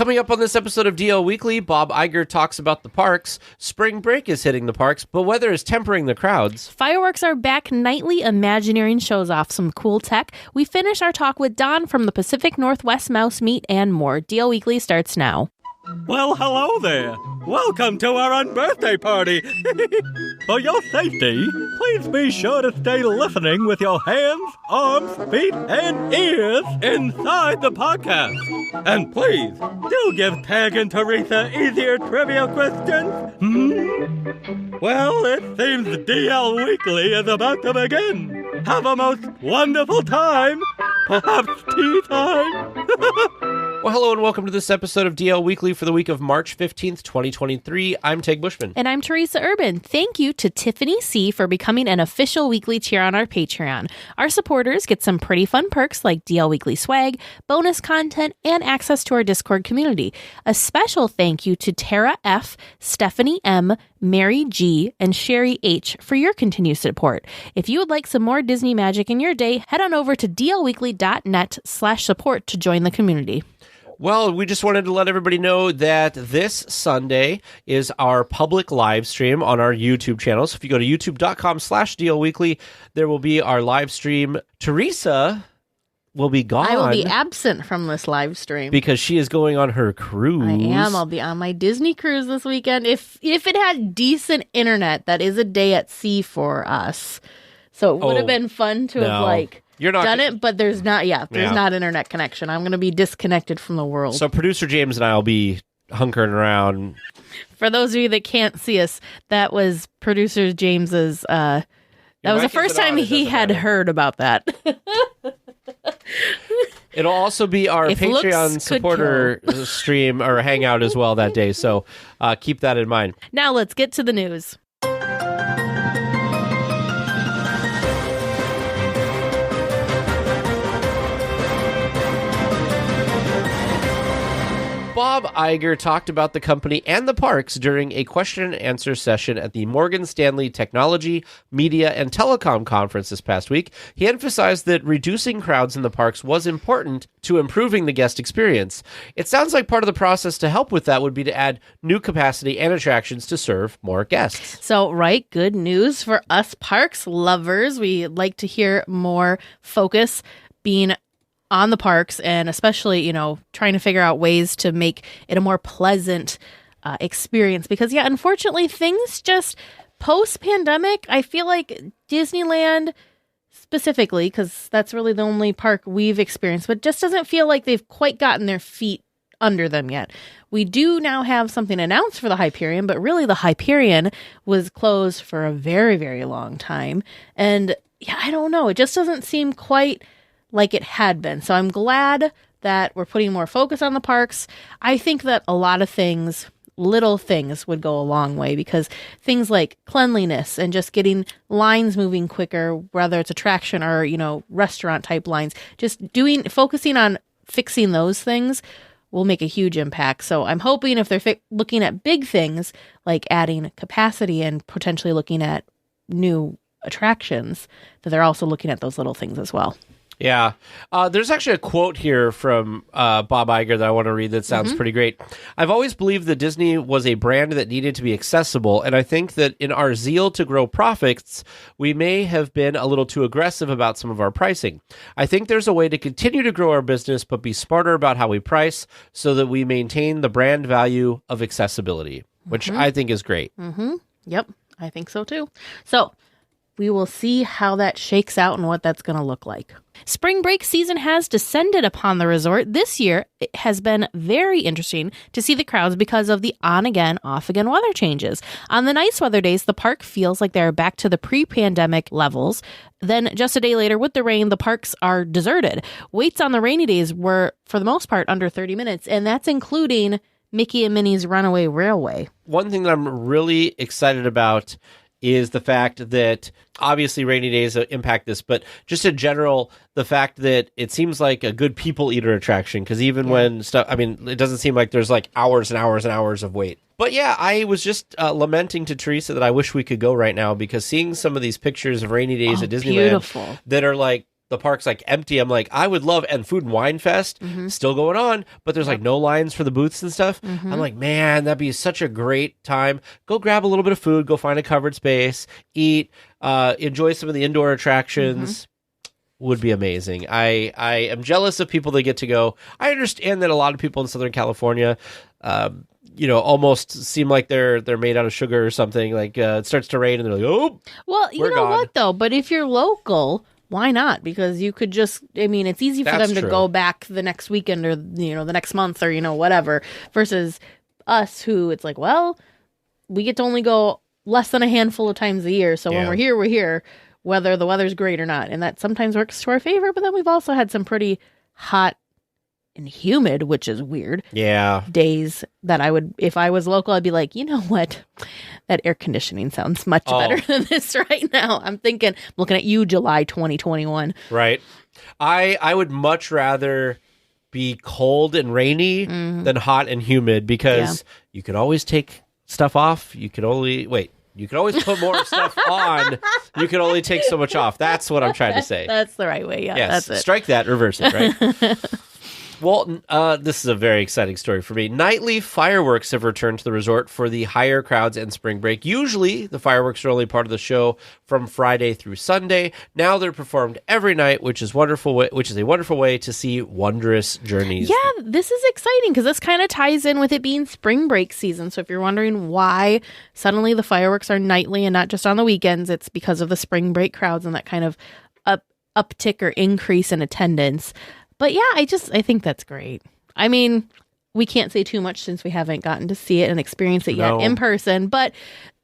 Coming up on this episode of DL Weekly, Bob Iger talks about the parks. Spring break is hitting the parks, but weather is tempering the crowds. Fireworks are back nightly. Imagineering shows off some cool tech. We finish our talk with Don from the Pacific Northwest Mouse Meet and more. DL Weekly starts now. Well, hello there. Welcome to our unbirthday party. For your safety, please be sure to stay listening with your hands, arms, feet, and ears inside the podcast. And please, do give Tag and Teresa easier trivia questions. Well, it seems DL Weekly is about to begin. Have a most wonderful time. Perhaps tea time. Well, hello and welcome to this episode of DL Weekly for the week of March 15th, 2023. I'm Tag Bushman. And I'm Teresa Urban. Thank you to Tiffany C. for becoming an official weekly tier on our Patreon. Our supporters get some pretty fun perks like DL Weekly swag, bonus content, and access to our Discord community. A special thank you to Tara F., Stephanie M., Mary G., and Sherry H. for your continued support. If you would like some more Disney magic in your day, head on over to dlweekly.net/support to join the community. Well, we just wanted to let everybody know that this Sunday is our public live stream on our YouTube channel. So if you go to youtube.com/DLWeekly, there will be our live stream. Teresa will be gone. I will be absent from this live stream. Because she is going on her cruise. I am. I'll be on my Disney cruise this weekend. If it had decent internet, that is a day at sea for us. So it would have been fun to have You're not done it, but there's not not internet connection. I'm going to be disconnected from the world. So producer James and I will be hunkering around. For those of you that can't see us, that was producer James's. That was the first time he had heard about that. It'll also be our Patreon supporter stream or hangout as well that day. So keep that in mind. Now let's get to the news. Bob Iger talked about the company and the parks during a question and answer session at the Morgan Stanley Technology, Media, and Telecom Conference this past week. He emphasized that reducing crowds in the parks was important to improving the guest experience. It sounds like part of the process to help with that would be to add new capacity and attractions to serve more guests. So, good news for us parks lovers. We like to hear more focus being on the parks, and especially, trying to figure out ways to make it a more pleasant experience. Because, unfortunately, things just post-pandemic, I feel like Disneyland specifically, because that's really the only park we've experienced, but just doesn't feel like they've quite gotten their feet under them yet. We do now have something announced for the Hyperion, but really the Hyperion was closed for a very, very long time. And, I don't know. It just doesn't seem quite like it had been. So I'm glad that we're putting more focus on the parks. I think that a lot of things, little things, would go a long way, because things like cleanliness and just getting lines moving quicker, whether it's attraction or, restaurant type lines, just focusing on fixing those things will make a huge impact. So I'm hoping if they're looking at big things like adding capacity and potentially looking at new attractions, that they're also looking at those little things as well. Yeah. There's actually a quote here from Bob Iger that I want to read that sounds pretty great. I've always believed that Disney was a brand that needed to be accessible, and I think that in our zeal to grow profits, we may have been a little too aggressive about some of our pricing. I think there's a way to continue to grow our business, but be smarter about how we price so that we maintain the brand value of accessibility, which I think is great. Yep, I think so too. So we will see how that shakes out and what that's going to look like. Spring break season has descended upon the resort. This year, it has been very interesting to see the crowds because of the on-again, off-again weather changes. On the nice weather days, the park feels like they're back to the pre-pandemic levels. Then just a day later, with the rain, the parks are deserted. Waits on the rainy days were, for the most part, under 30 minutes, and that's including Mickey and Minnie's Runaway Railway. One thing that I'm really excited about is the fact that obviously rainy days impact this, but just in general, the fact that it seems like a good people eater attraction, because even when stuff, it doesn't seem like there's like hours and hours and hours of wait. But yeah, I was just lamenting to Teresa that I wish we could go right now, because seeing some of these pictures of rainy days at Disneyland that are like the park's like empty, I'm like, I would love, and Food and Wine Fest still going on, but there's like no lines for the booths and stuff. I'm like, man, that'd be such a great time. Go grab a little bit of food, go find a covered space, eat, enjoy some of the indoor attractions. Would be amazing. I am jealous of people that get to go. I understand that a lot of people in Southern California, almost seem like they're made out of sugar or something. Like it starts to rain and they're like, oh, well, you know gone. what though? But if you're local, why not? Because you could just, it's easy for them to go back the next weekend or, the next month or, whatever, versus us who it's like, well, we get to only go less than a handful of times a year. So when we're here, whether the weather's great or not. And that sometimes works to our favor. But then we've also had some pretty hot and humid, which is weird. Yeah. Days that I would, if I was local, I'd be like, you know what? That air conditioning sounds much better than this right now. I'm looking at you, July 2021. Right. I would much rather be cold and rainy than hot and humid because you could always take stuff off. You could always put more stuff on. You can only take so much off. That's what I'm trying to say. That's the right way. Yeah, yes. that's it. Strike that, reverse it, right? Well, this is a very exciting story for me. Nightly fireworks have returned to the resort for the higher crowds and spring break. Usually, the fireworks are only part of the show from Friday through Sunday. Now they're performed every night, which is wonderful. Which is a wonderful way to see wondrous journeys. Yeah, this is exciting because this kind of ties in with it being spring break season. So if you're wondering why suddenly the fireworks are nightly and not just on the weekends, it's because of the spring break crowds and that kind of uptick or increase in attendance. But yeah, I think that's great. We can't say too much since we haven't gotten to see it and experience it yet in person. But,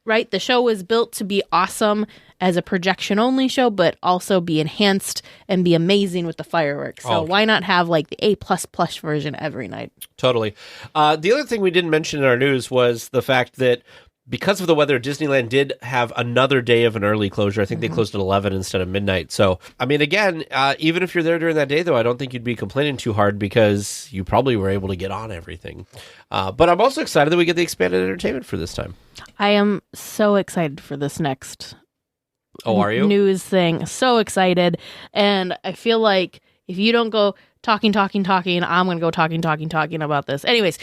right, the show was built to be awesome as a projection-only show, but also be enhanced and be amazing with the fireworks. So why not have, like, the A++ version every night? Totally. The other thing we didn't mention in our news was the fact that because of the weather, Disneyland did have another day of an early closure. I think they closed at 11 instead of midnight. So, again, even if you're there during that day, though, I don't think you'd be complaining too hard because you probably were able to get on everything. But I'm also excited that we get the expanded entertainment for this time. I am so excited for this next are you? News thing. So excited. And I feel like if you don't go talking, I'm going to go talking about this. Anyways,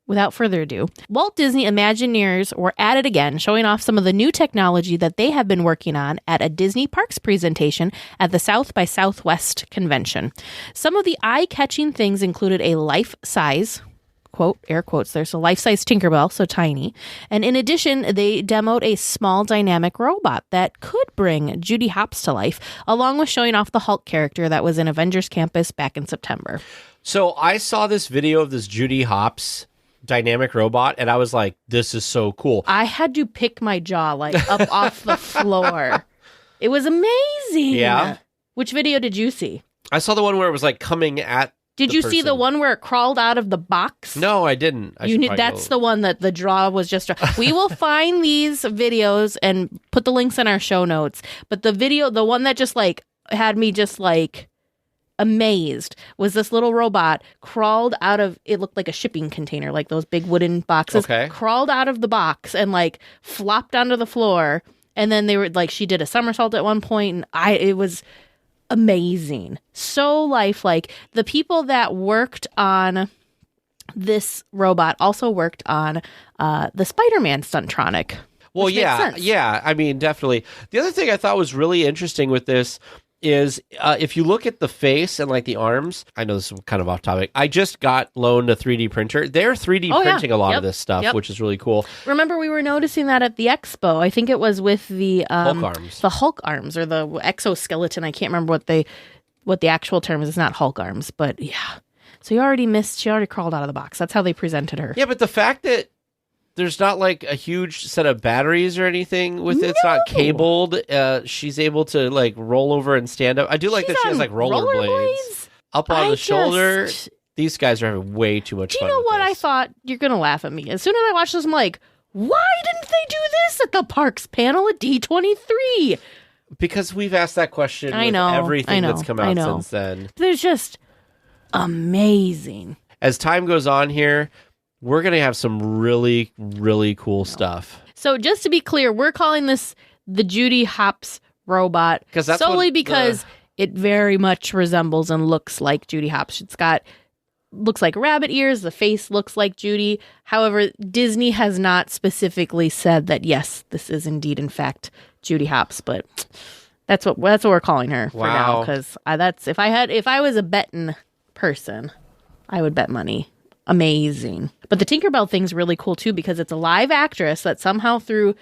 without further ado, Walt Disney Imagineers were at it again, showing off some of the new technology that they have been working on at a Disney Parks presentation at the South by Southwest convention. Some of the eye-catching things included a life-size, quote, air quotes there, so life-size Tinkerbell, so tiny. And in addition, they demoed a small dynamic robot that could bring Judy Hopps to life, along with showing off the Hulk character that was in Avengers Campus back in September. So I saw this video of this Judy Hopps dynamic robot and I was like, this is so cool. I had to pick my jaw up off the floor. It was amazing. Yeah. Which video did you see? I saw the one where it was like coming at Did you see the one where it crawled out of the box? No, I didn't. That's the one that the draw was just. We will find these videos and put the links in our show notes. But the one that just had me just amazed was this little robot crawled out of, it looked like a shipping container, like those big wooden boxes. Okay. Crawled out of the box and flopped onto the floor. And then they were she did a somersault at one point, and it was amazing. So lifelike. The people that worked on this robot also worked on the Spider-Man Stuntronic. Well, yeah. Definitely. The other thing I thought was really interesting with this is if you look at the face and the arms, I know this is kind of off topic. I just got loaned a 3D printer. They're 3D printing a lot of this stuff, which is really cool. Remember, we were noticing that at the expo. I think it was with the Hulk arms. The Hulk arms or the exoskeleton. I can't remember what the actual term is. It's not Hulk arms, but yeah. So she already crawled out of the box. That's how they presented her. Yeah, but the fact that there's not a huge set of batteries or anything with it. It's not cabled. She's able to roll over and stand up. I do like that she has rollerblades up on the shoulder. These guys are having way too much fun. Do you know what this. I thought? You're going to laugh at me. As soon as I watched this, I'm like, why didn't they do this at the parks panel at D23? Because we've asked that question with everything that's come out since then. They're just amazing. As time goes on here, we're going to have some really, really cool stuff. So just to be clear, we're calling this the Judy Hopps robot solely because it very much resembles and looks like Judy Hopps. Looks like rabbit ears. The face looks like Judy. However, Disney has not specifically said that, yes, this is indeed, in fact, Judy Hopps, but that's what we're calling her for now. Because if I was a betting person, I would bet money. Amazing. But the Tinkerbell thing's really cool too, because it's a live actress that somehow through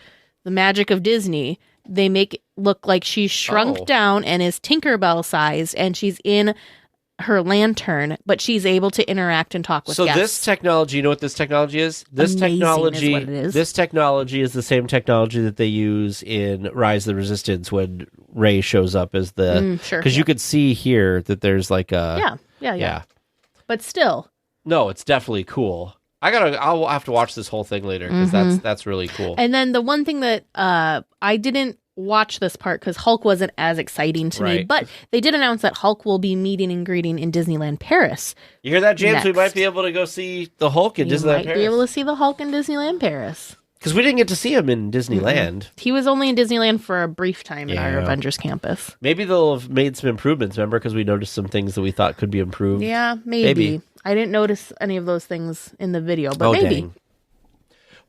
the magic of Disney, they make it look like she's shrunk down and is Tinkerbell sized, and she's in her lantern, but she's able to interact and talk with guests. So this technology, you know what this technology is? This technology is what it is. This technology is the same technology that they use in Rise of the Resistance when Rey shows up as the... Because you could see here that there's like a... Yeah. But still. No, it's definitely cool. I'll have to watch this whole thing later, because that's really cool. And then the one thing that I didn't watch this part because Hulk wasn't as exciting to me, but they did announce that Hulk will be meeting and greeting in Disneyland Paris. You hear that, James? Next. We might be able to go see the Hulk in Disneyland Paris. Might be able to see the Hulk in Disneyland Paris. Because we didn't get to see him in Disneyland. He was only in Disneyland for a brief time in our Avengers campus. Maybe they'll have made some improvements, remember? Because we noticed some things that we thought could be improved. Yeah, maybe. I didn't notice any of those things in the video, but maybe. Dang.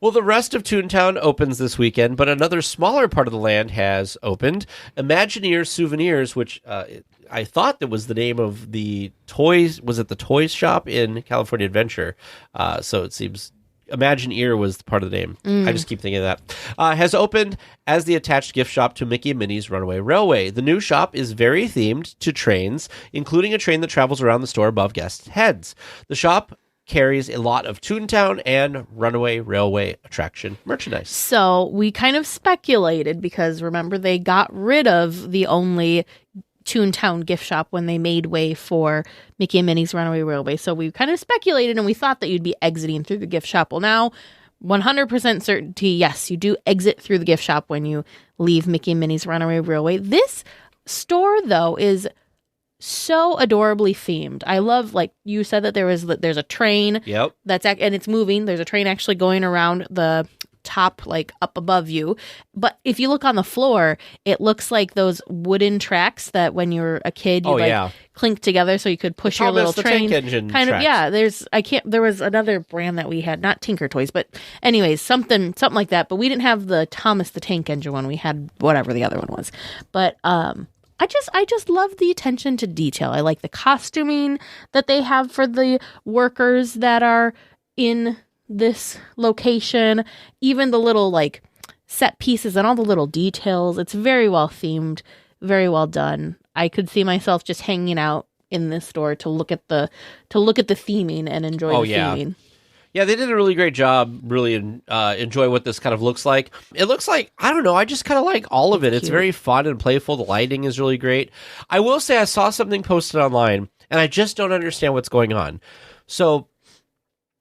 Well, the rest of Toontown opens this weekend, but another smaller part of the land has opened. Imagineer Souvenirs, which I thought that was the name of the toys. Was it the toys shop in California Adventure? So it seems Imagineer was part of the name. I just keep thinking of that. Has opened as the attached gift shop to Mickey and Minnie's Runaway Railway. The new shop is very themed to trains, including a train that travels around the store above guests' heads. The shop carries a lot of Toontown and Runaway Railway attraction merchandise. So we kind of speculated, because remember they got rid of the only Toontown gift shop when they made way for Mickey and Minnie's Runaway Railway. So we kind of speculated and we thought that you'd be exiting through the gift shop. Well, now 100% certainty, yes, you do exit through the gift shop when you leave Mickey and Minnie's Runaway Railway. This store, though, is so adorably themed. I love, like you said, that there's a train and it's moving. There's a train actually going around the top, like up above you. But if you look on the floor, it looks like those wooden tracks that when you were a kid you clink together so you could push your little train. Tank engine kind of tracks. There was another brand that we had, not Tinker Toys, but anyways, something like that. But we didn't have the Thomas the Tank Engine one. We had whatever the other one was. But I just love the attention to detail. I like the costuming that they have for the workers that are in this location. Even the little like set pieces and all the little details. It's very well themed, very well done. I could see myself just hanging out in this store to look at the theming and enjoy the theming. Yeah, they did a really great job. Really enjoy what this kind of looks like. It looks like, I don't know, I just kind of like all of it. It's very fun and playful. The lighting is really great. I will say I saw something posted online, and I just don't understand what's going on. So,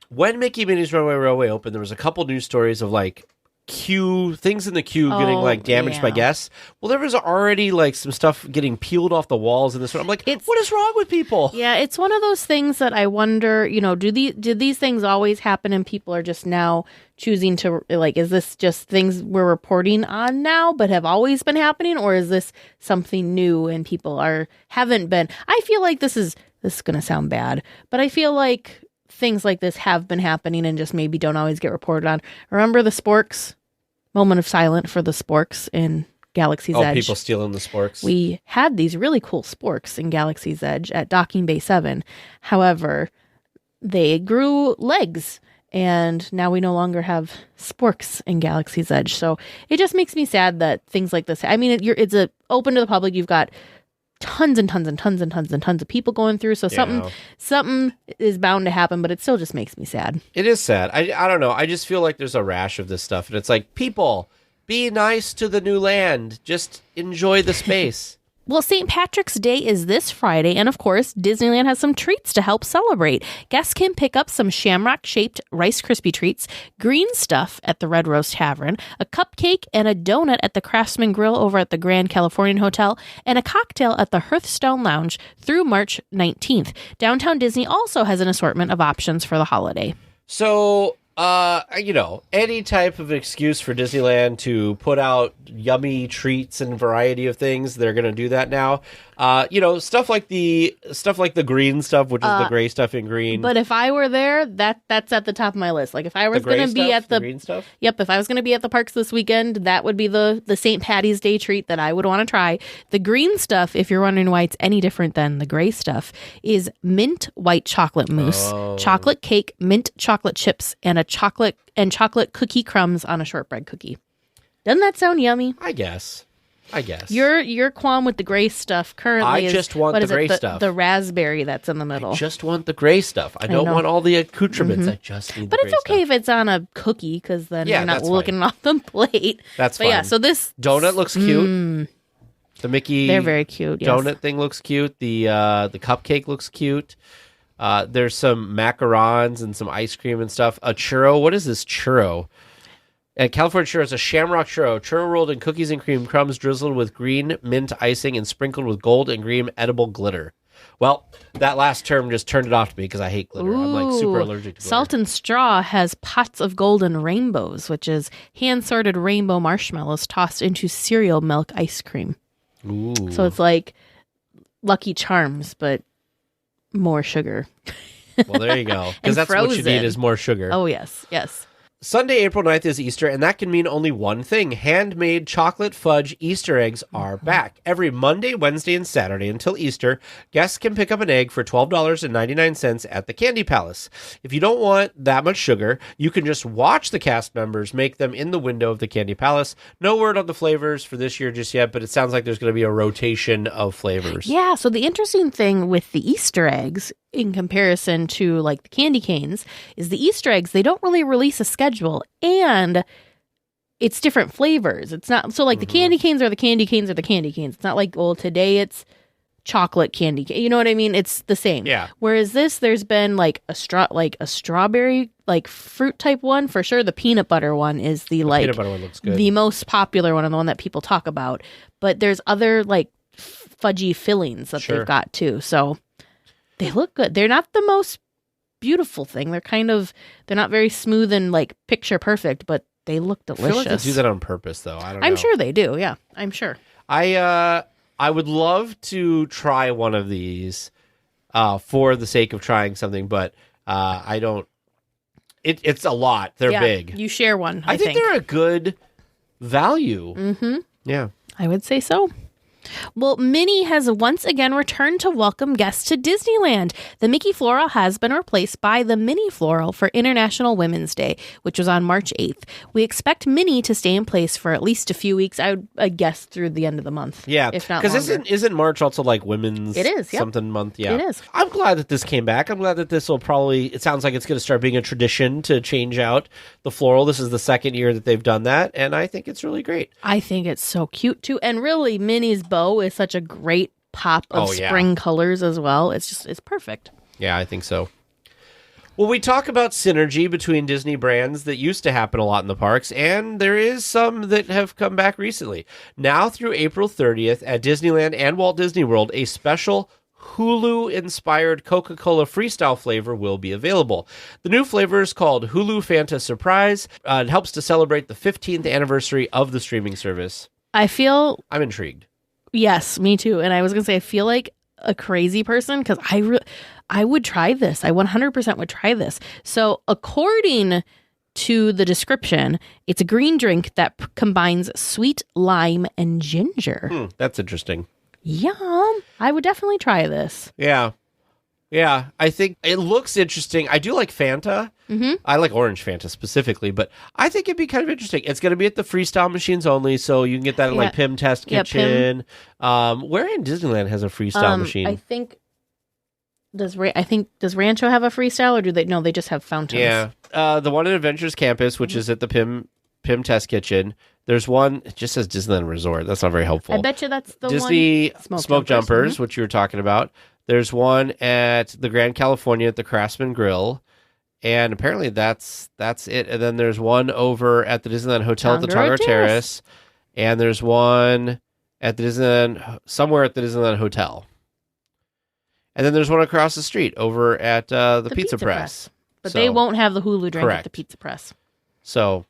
when Mickey and Minnie's Runaway Railway opened, there was a couple news stories of like things in the queue getting like damaged by guests. Well, there was already like some stuff getting peeled off the walls in this one. I'm like, what is wrong with people? Yeah, it's one of those things that I wonder, did these things always happen and people are just now choosing to, like, is this just things we're reporting on now but have always been happening, or is this something new and people haven't been? I feel like this is going to sound bad, but I feel like things like this have been happening and just maybe don't always get reported on. Remember the sporks? Moment of silence for the sporks in Galaxy's Edge. People stealing the sporks. We had these really cool sporks in Galaxy's Edge at Docking Bay 7. However, they grew legs, and now we no longer have sporks in Galaxy's Edge. So it just makes me sad that things like this. I mean, it's open to the public. You've got tons and tons and tons and tons and tons of people going through. So something is bound to happen, but it still just makes me sad. It is sad. I don't know. I just feel like there's a rash of this stuff. And it's like, people, be nice to the new land. Just enjoy the space. Well, St. Patrick's Day is this Friday, and of course, Disneyland has some treats to help celebrate. Guests can pick up some shamrock-shaped Rice Krispie treats, green stuff at the Red Rose Tavern, a cupcake and a donut at the Craftsman Grill over at the Grand Californian Hotel, and a cocktail at the Hearthstone Lounge through March 19th. Downtown Disney also has an assortment of options for the holiday. So, any type of excuse for Disneyland to put out yummy treats and variety of things, they're going to do that now. Stuff like the green stuff, which is the gray stuff in green. But if I were there, that's at the top of my list. Like if I was going to be at the green stuff. Yep, if I was going to be at the parks this weekend, that would be the St. Patty's Day treat that I would want to try. The green stuff, if you're wondering why it's any different than the gray stuff, is mint white chocolate mousse, chocolate cake, mint chocolate chips, and chocolate cookie crumbs on a shortbread cookie. Doesn't that sound yummy? I guess. Your qualm with the gray stuff currently I just want the gray stuff. The raspberry that's in the middle. I just want the gray stuff. I don't want all the accoutrements. I just need the gray stuff. But it's okay if it's on a cookie, because then you're not looking off the plate. That's fine. Yeah, so this donut looks cute. The Mickey they're very cute. Yes. Donut thing looks cute. The cupcake looks cute. There's some macarons and some ice cream and stuff. A churro. What is this churro? California churro is a shamrock churro rolled in cookies and cream crumbs, drizzled with green mint icing and sprinkled with gold and green edible glitter. Well, that last term just turned it off to me because I hate glitter. I'm like super allergic to glitter. Salt and Straw has pots of golden rainbows, which is hand-sorted rainbow marshmallows tossed into cereal milk ice cream. Ooh. So it's like Lucky Charms, but more sugar. Well, there you go. Because that's what you need is more sugar. Oh, yes. Sunday, April 9th is Easter, and that can mean only one thing. Handmade chocolate fudge Easter eggs are back. Every Monday, Wednesday, and Saturday until Easter, guests can pick up an egg for $12.99 at the Candy Palace. If you don't want that much sugar, you can just watch the cast members make them in the window of the Candy Palace. No word on the flavors for this year just yet, but it sounds like there's going to be a rotation of flavors. Yeah, so the interesting thing with the Easter eggs in comparison to like the candy canes is the Easter eggs, they don't really release a schedule, and it's different flavors. It's not so like the candy canes are the candy canes are the candy canes. It's not like, well, today it's chocolate candy cane. You know what I mean? It's the same. Yeah. Whereas there's been like a strawberry like fruit type one for sure. The peanut butter one is the peanut butter one looks good. The most popular one and the one that people talk about. But there's other like fudgy fillings that they've got too. So they look good. They're not the most beautiful thing. They're not very smooth and like picture perfect, but they look delicious. I feel like they do that on purpose, though. I don't know. I'm sure they do. Yeah, I'm sure. I would love to try one of these for the sake of trying something, but I don't. It's a lot. They're big. You share one. I think they're a good value. Mm-hmm. Yeah, I would say so. Well, Minnie has once again returned to welcome guests to Disneyland. The Mickey Floral has been replaced by the Minnie Floral for International Women's Day, which was on March 8th. We expect Minnie to stay in place for at least a few weeks, I would guess through the end of the month. Yeah, if not longer. Because isn't March also like women's something month? Yeah, it is. I'm glad that this came back. I'm glad that this will it sounds like it's going to start being a tradition to change out the floral. This is the second year that they've done that, and I think it's really great. I think it's so cute too, and really Minnie's bow is such a great pop of spring colors as well. It's perfect. Yeah, I think so. Well, we talk about synergy between Disney brands that used to happen a lot in the parks, and there is some that have come back recently. Now through April 30th at Disneyland and Walt Disney World, a special Hulu-inspired Coca-Cola Freestyle flavor will be available. The new flavor is called Hulu Fanta Surprise. It helps to celebrate the 15th anniversary of the streaming service. I'm intrigued. Yes, me too. And I was going to say, I feel like a crazy person because I would try this. I 100% would try this. So according to the description, it's a green drink that combines sweet lime and ginger. That's interesting. Yum. I would definitely try this. Yeah. Yeah, I think it looks interesting. I do like Fanta. Mm-hmm. I like orange Fanta specifically, but I think it'd be kind of interesting. It's going to be at the freestyle machines only, so you can get that at like Pim Test Kitchen. Where in Disneyland has a freestyle machine? I think does Rancho have a freestyle, or do they? No, they just have fountains. Yeah, the one at Adventures Campus, which is at the Pim Test Kitchen. There's one. It just says Disneyland Resort. That's not very helpful. I bet you that's the Disney one. Smoke Jumpers, which you were talking about. There's one at the Grand California at the Craftsman Grill, and apparently that's it. And then there's one over at the Disneyland Hotel at the Tonga Terrace, and there's one at the Disneyland somewhere at the Disneyland Hotel. And then there's one across the street over at the Pizza Press. But they won't have the Hulu drink at the Pizza Press. So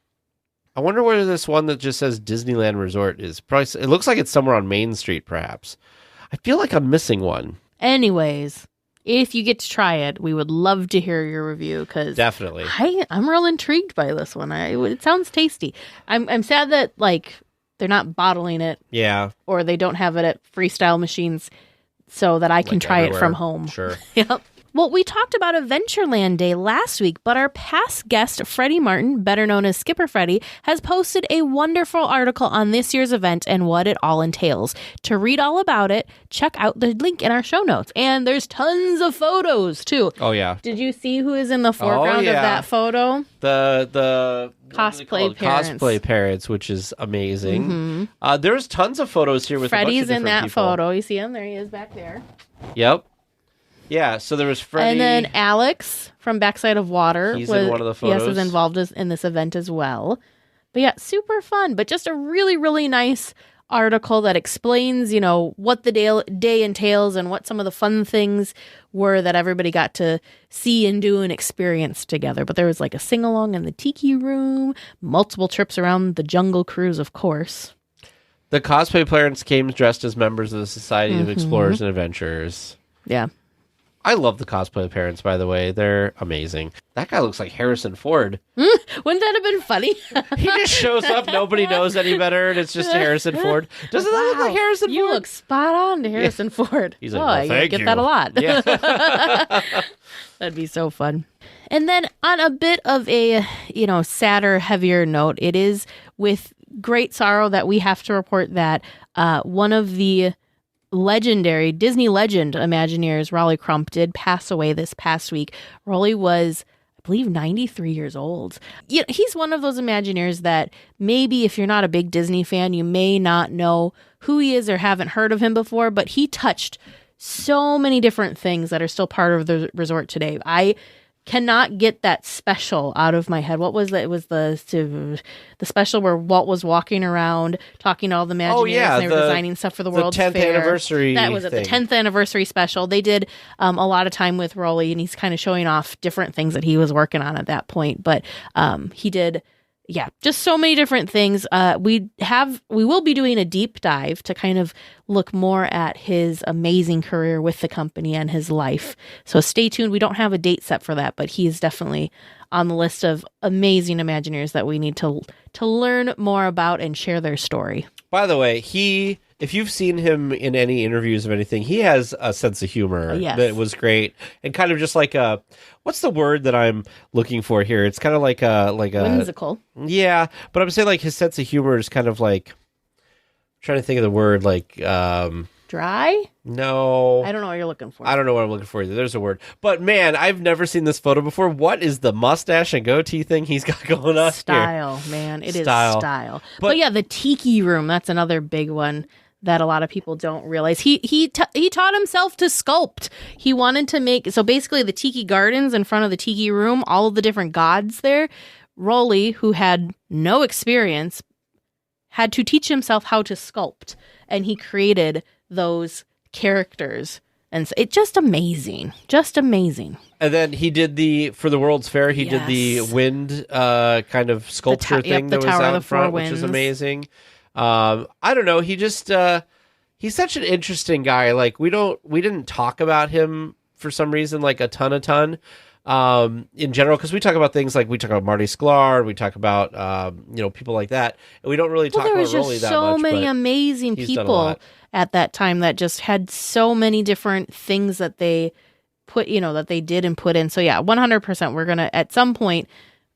I wonder where this one that just says Disneyland Resort is. Probably, it looks like it's somewhere on Main Street, perhaps. I feel like I'm missing one. Anyways, if you get to try it, we would love to hear your review because Definitely. I'm real intrigued by this one. It sounds tasty. I'm sad that like they're not bottling it. Yeah. Or they don't have it at freestyle machines so that I can try everywhere. it from home. Sure. Yep. Well, we talked about Adventureland Day last week, but our past guest, Freddie Martin, better known as Skipper Freddie, has posted a wonderful article on this year's event and what it all entails. To read all about it, check out the link in our show notes. And there's tons of photos, too. Oh, yeah. Did you see who is in the foreground of that photo? The cosplay parents, which is amazing. There's tons of photos here with Freddie's a bunch of in that people. photo. You see him? There he is back there. Yep. Yeah, so there was Freddie. And then Alex from Backside of Water. He's in one of the photos. Yes, is involved in this event as well. But yeah, super fun. But just a really, really nice article that explains, what the day entails and what some of the fun things were that everybody got to see and do and experience together. But there was like a sing-along in the tiki room, multiple trips around the Jungle Cruise, of course. The cosplay parents came dressed as members of the Society of Explorers and Adventurers. Yeah. I love the cosplay parents, by the way. They're amazing. That guy looks like Harrison Ford. Wouldn't that have been funny? He just shows up, nobody knows any better, and it's just Harrison Ford. Doesn't that look like Harrison Ford? You look spot on to Harrison Ford. He's like, well, thank get you. that a lot. Yeah. That'd be so fun. And then on a bit of a, sadder, heavier note, it is with great sorrow that we have to report that one of the legendary Disney legend Imagineers, Rolly Crump, did pass away this past week. Rolly was, I believe, 93 years old. He's one of those Imagineers that maybe if you're not a big Disney fan, you may not know who he is or haven't heard of him before, but he touched so many different things that are still part of the resort today. I cannot get that special out of my head. What was that? It was the special where Walt was walking around talking to all the Imagineers and they were designing stuff for the World's Fair. The 10th anniversary That was it, the 10th anniversary special. They did a lot of time with Rolly, and he's kind of showing off different things that he was working on at that point. But he did, just so many different things. We will be doing a deep dive to kind of look more at his amazing career with the company and his life. So stay tuned. We don't have a date set for that, but he is definitely on the list of amazing Imagineers that we need to learn more about and share their story. By the way, if you've seen him in any interviews of anything, he has a sense of humor that was great, and kind of just like what's the word that I'm looking for here? It's kind of like a whimsical. Yeah, but I'm saying like his sense of humor is kind of like, I'm trying to think of the word, like dry. No, I don't know what you're looking for. I don't know what I'm looking for either. There's a word, but man, I've never seen this photo before. What is the mustache and goatee thing he's got going on? Style, here? Man, it is style. But yeah, the tiki room, that's another big one that a lot of people don't realize. He taught himself to sculpt. He wanted to make, so basically the tiki gardens in front of the tiki room, all of the different gods there, Rolly, who had no experience, had to teach himself how to sculpt, and he created those characters. And so it's just amazing. And then he did for the World's Fair, he did the wind kind of sculpture thing that was out front, which is amazing. I don't know. He just he's such an interesting guy. Like we didn't talk about him for some reason like a ton in general, because we talk about things like we talk about Marty Sklar, we talk about people like that, and we don't really talk about Rolly that much. There was just so many amazing people at that time that just had so many different things that they put, that they did and put in. So yeah, 100%. We're gonna at some point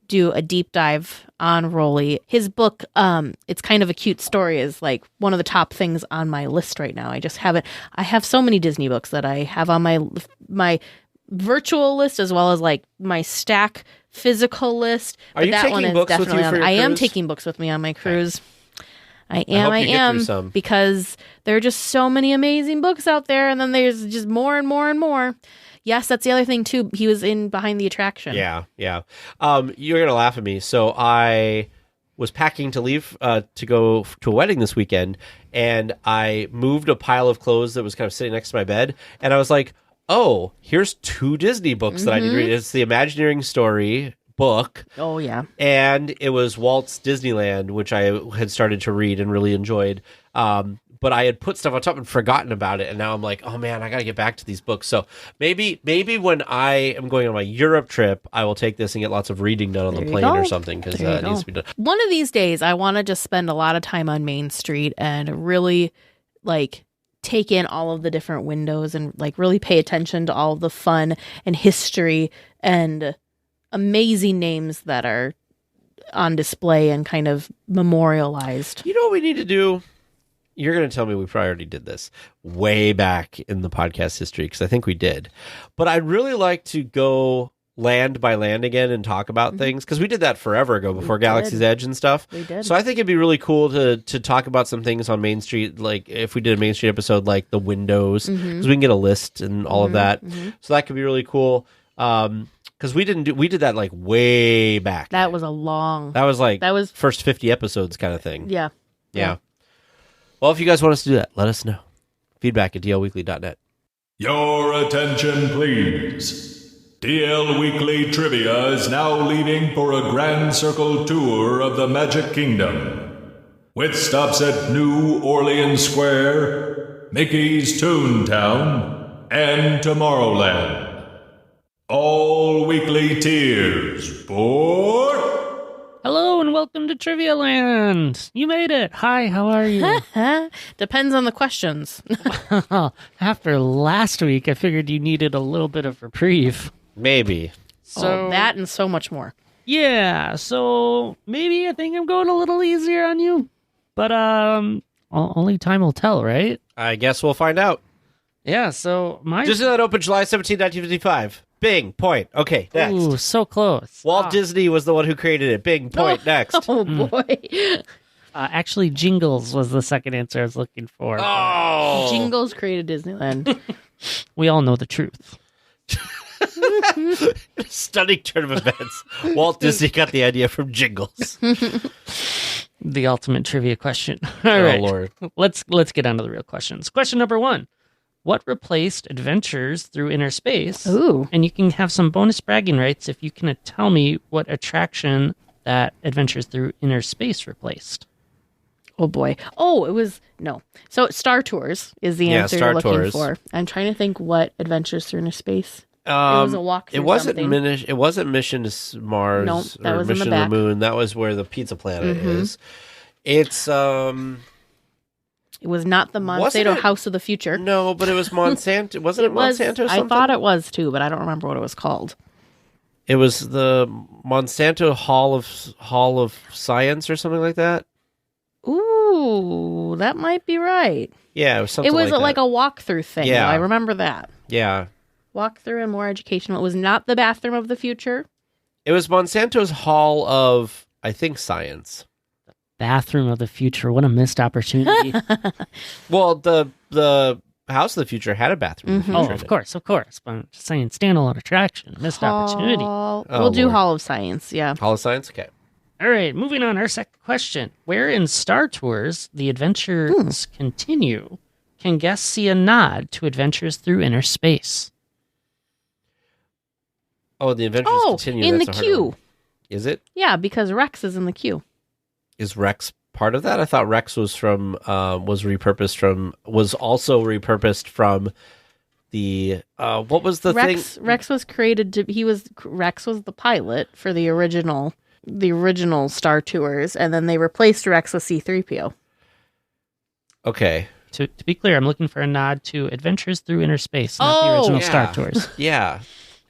do a deep dive on Rolly. His book, It's Kind of a Cute Story, is like one of the top things on my list right now. I have so many Disney books that I have on my virtual list as well as like my stack physical list. Are you taking books with you for your cruise? I am taking books with me on my cruise. I am because there are just so many amazing books out there, and then there's just more and more and more. Yes, that's the other thing too. He was in behind the attraction. Yeah. You're gonna laugh at me. So I was packing to leave to go to a wedding this weekend, and I moved a pile of clothes that was kind of sitting next to my bed, and I was like, "Oh, here's 2 Disney books that I need to read." It's the Imagineering story book. Oh yeah. And it was Walt's Disneyland, which I had started to read and really enjoyed. but I had put stuff on top and forgotten about it, and now I'm like, oh man, I got to get back to these books. So maybe when I am going on my Europe trip, I will take this and get lots of reading done on the plane or something, because it needs to be done. One of these days, I want to just spend a lot of time on Main Street and really like take in all of the different windows and like really pay attention to all of the fun and history and amazing names that are on display and kind of memorialized. You know what we need to do? You're going to tell me we probably already did this way back in the podcast history, because I think we did. But I'd really like to go land by land again and talk about things, because we did that forever ago before Galaxy's Edge and stuff. We did. So I think it'd be really cool to talk about some things on Main Street, like if we did a Main Street episode, like the windows, because we can get a list and all of that. So that could be really cool. Because we did that like way back. That was a long. That was first 50 episodes kind of thing. Yeah. Well, if you guys want us to do that, let us know. Feedback at DLWeekly.net. Your attention, please. DL Weekly Trivia is now leaving for a grand circle tour of the Magic Kingdom, with stops at New Orleans Square, Mickey's Toontown, and Tomorrowland. All weekly tiers for... Hello and welcome to Trivia Land. You made it. Hi, how are you? Depends on the questions. After last week, I figured you needed a little bit of reprieve. Maybe. So that and so much more. Yeah, so maybe I think I'm going a little easier on you. But only time will tell, right? I guess we'll find out. Yeah, so Disneyland opened July 17, 1955. Bing, point. Okay, next. Ooh, so close. Walt Disney was the one who created it. Bing, point, next. Oh, boy. Actually, Jingles was the second answer I was looking for. Oh! Jingles created Disneyland. We all know the truth. Stunning turn of events. Walt Disney got the idea from Jingles. The ultimate trivia question. All right. Lord. Let's get on to the real questions. Question number 1. What replaced Adventures Through Inner Space? Ooh. And you can have some bonus bragging rights if you can tell me what attraction that Adventures Through Inner Space replaced. Oh, boy. Oh, it was... No. So, Star Tours is the answer Star you're looking Tours. for. I'm trying to think what Adventures Through Inner Space... it was a walk through something. It wasn't Mission to Mars Nope, that or was in the Mission to back. the Moon. That was where the Pizza Planet is. It's It was not the Wasn't Monsanto it- House of the Future. no, but it was Monsanto. Wasn't it Monsanto or something? I thought it was too, but I don't remember what it was called. It was the Monsanto Hall of Science or something like that. Ooh, that might be right. Yeah, it was something It was like a walkthrough thing. Yeah. I remember that. Yeah. Walkthrough and more educational. It was not the Bathroom of the Future. It was Monsanto's Hall of, I think, Science. Bathroom of the Future. What a missed opportunity. Well, the House of the Future had a bathroom. Mm-hmm. In the Oh, future, of course. But I'm just saying, standalone attraction. Missed opportunity. We'll do Lord. Hall of Science, yeah. Hall of Science? Okay. All right, moving on. Our second question. Where in Star Tours the adventures continue, can guests see a nod to Adventures Through Inner Space? Oh, the Adventures Oh, continue. in That's the a harder queue. one. Is it? Yeah, because Rex is in the queue. Is Rex part of that? I thought Rex was also repurposed from the what was the thing? Rex was created to Rex was the pilot for the original Star Tours, and then they replaced Rex with C-3PO. Okay. To be clear, I'm looking for a nod to Adventures Through Inner Space, not the original yeah. Star Tours. Yeah.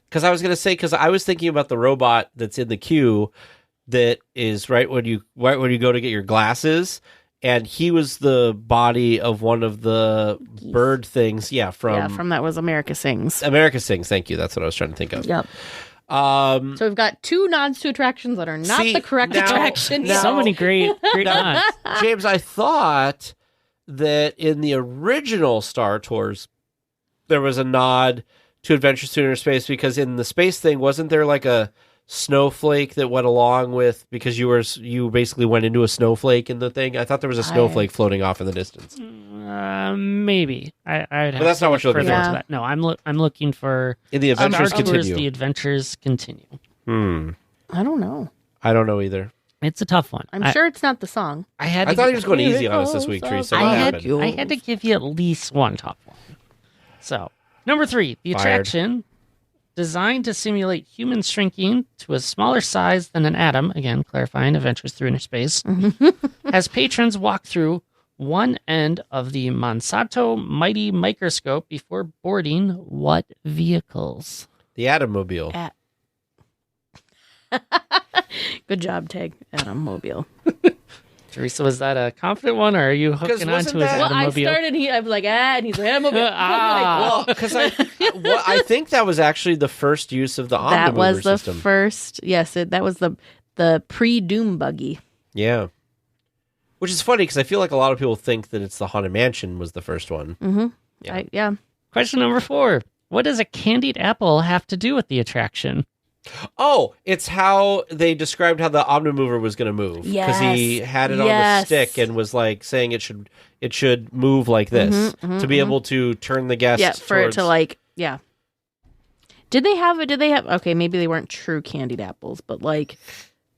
Because I was going to say, because I was thinking about the robot that's in the queue that is right when you go to get your glasses, and he was the body of one of the bird things. Yeah, from that was America Sings. America Sings. Thank you. That's what I was trying to think of. Yep. So So we've got two nods to attractions that are not See, the correct now- attraction. now- So many great nods. James, I thought that in the original Star Tours there was a nod to Adventures to Inner Space, because in the space thing, wasn't there like a snowflake that went along with, because you basically went into a snowflake in the thing? I thought there was a snowflake floating off in the distance. Maybe. I'd have But that's to not what look you're looking further for. into that. No, I'm looking for In the Adventures Star Tours, Continue. The Adventures Continue. I don't know. I don't know either. It's a tough one. I'm sure it's not the song. I thought he was going easy on us this week, Teresa. I had to give you at least one tough one. So, number 3, the attraction, designed to simulate humans shrinking to a smaller size than an atom, again, clarifying adventures through inner space, has patrons walk through one end of the Monsanto Mighty Microscope before boarding what vehicles? The Atommobile. Good job, Tag. Atommobile. Teresa, was that a confident one, or are you hooking onto his Well, I automobile? started. I was like, and he's like, Atommobile. Well, because I think that was actually the first use of the Omnimover That was the system. first. Yes, that was the pre-Doom buggy. Yeah. Which is funny because I feel like a lot of people think that it's the Haunted Mansion was the first one. Mm-hmm. Yeah. Yeah. Question number 4. What does a candied apple have to do with the attraction? Oh, it's how they described how the Omnimover was going to move. Because he had it on the stick and was like saying it should move like this to be able to turn the guests. Yeah, for it to Did they have? Okay, maybe they weren't true candied apples, but like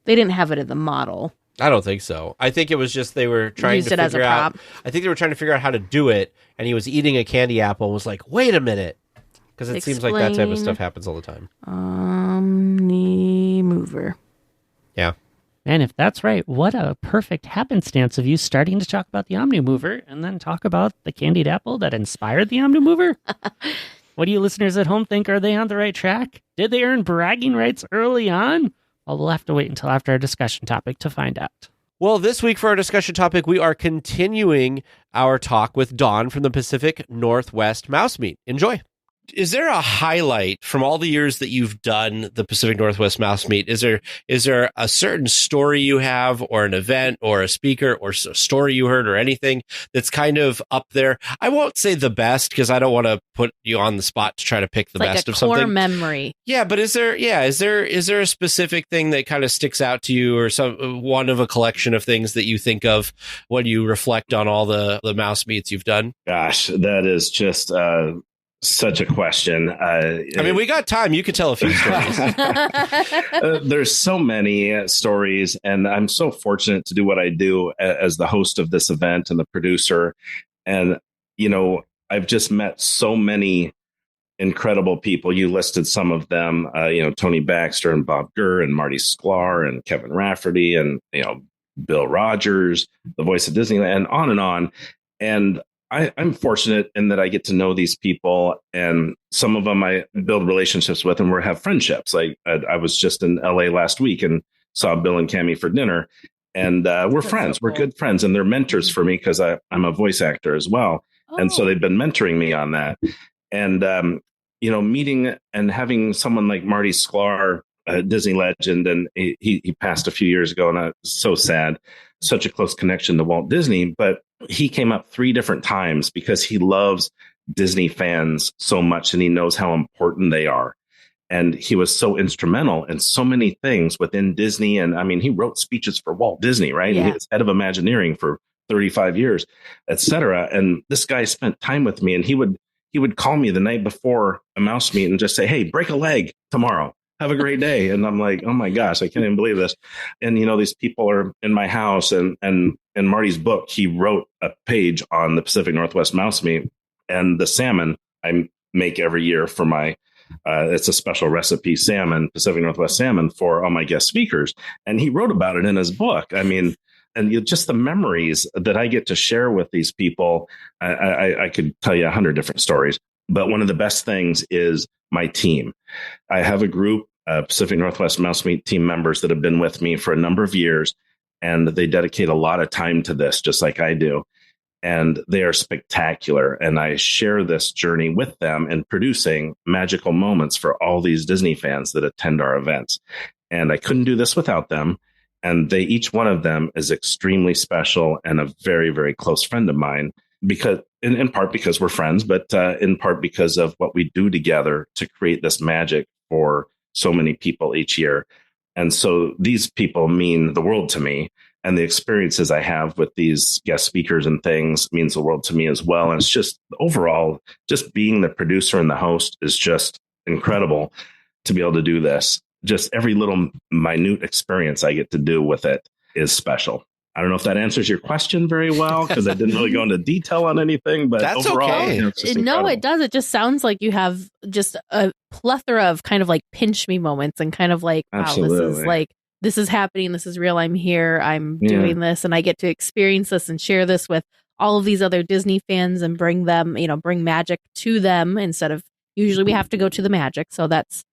they didn't have it in the model. I don't think so. I think it was just they were trying Used to it as a figure out. prop. I think they were trying to figure out how to do it, and he was eating a candy apple and was like, "Wait a minute," because it seems like that type of stuff happens all the time. Omnimover. Yeah. And if that's right, what a perfect happenstance of you starting to talk about the Omnimover and then talk about the candied apple that inspired the Omnimover. What do you listeners at home think? Are they on the right track? Did they earn bragging rights early on? Well, we'll have to wait until after our discussion topic to find out. Well, this week for our discussion topic, we are continuing our talk with Don from the Pacific Northwest Mouse Meet. Enjoy. Is there a highlight from all the years that you've done the Pacific Northwest Mouse Meet? Is there a certain story you have, or an event, or a speaker, or a story you heard, or anything that's kind of up there? I won't say the best because I don't want to put you on the spot to try to pick the best of something. Like a core memory. Yeah, but is there a specific thing that kind of sticks out to you, or one of a collection of things that you think of when you reflect on all the mouse meets you've done? Gosh, that is just such a question. I mean, we got time. You could tell a few stories. There's so many stories, and I'm so fortunate to do what I do as the host of this event and the producer. And, I've just met so many incredible people. You listed some of them, Tony Baxter and Bob Gurr and Marty Sklar and Kevin Rafferty and, Bill Rogers, the voice of Disneyland, and on and on. And I'm fortunate in that I get to know these people, and some of them I build relationships with and we have friendships. Like I was just in LA last week and saw Bill and Cammie for dinner, and we're friends. We're good friends, and they're mentors for me because I'm a voice actor as well. Oh. And so they've been mentoring me on that. And, meeting and having someone like Marty Sklar, a Disney legend, and he passed a few years ago, and I was so sad. Such a close connection to Walt Disney, but he came up 3 different times because he loves Disney fans so much and he knows how important they are. And he was so instrumental in so many things within Disney. And I mean, he wrote speeches for Walt Disney, right? Yeah. He was head of Imagineering for 35 years, etc. And this guy spent time with me, and he would call me the night before a mouse meet and just say, "Hey, break a leg tomorrow. Have a great day." And I'm like, oh my gosh, I can't even believe this. And, these people are in my house, and in Marty's book, he wrote a page on the Pacific Northwest Mouse Meet and the salmon I make every year for my, it's a special recipe salmon, Pacific Northwest salmon, for all my guest speakers. And he wrote about it in his book. I mean, and just the memories that I get to share with these people, I could tell you 100 different stories. But one of the best things is my team. I have a group, Pacific Northwest Mouse Meet team members that have been with me for a number of years, and they dedicate a lot of time to this, just like I do. And they are spectacular. And I share this journey with them in producing magical moments for all these Disney fans that attend our events. And I couldn't do this without them. And each one of them is extremely special and a very, very close friend of mine, because in part because we're friends, but in part because of what we do together to create this magic for so many people each year. And so these people mean the world to me, and the experiences I have with these guest speakers and things means the world to me as well. And it's just overall, just being the producer and the host is just incredible to be able to do this. just every little minute experience I get to do with it is special. I don't know if that answers your question very well, because I didn't really go into detail on anything, but That's overall, okay. it's just No, incredible. it does. It just sounds like you have just a plethora of kind of like pinch me moments and kind of like, wow, Absolutely. this is happening. This is real. I'm here. I'm Yeah. doing this, and I get to experience this and share this with all of these other Disney fans and bring them, bring magic to them instead of usually we have to go to the magic. So that's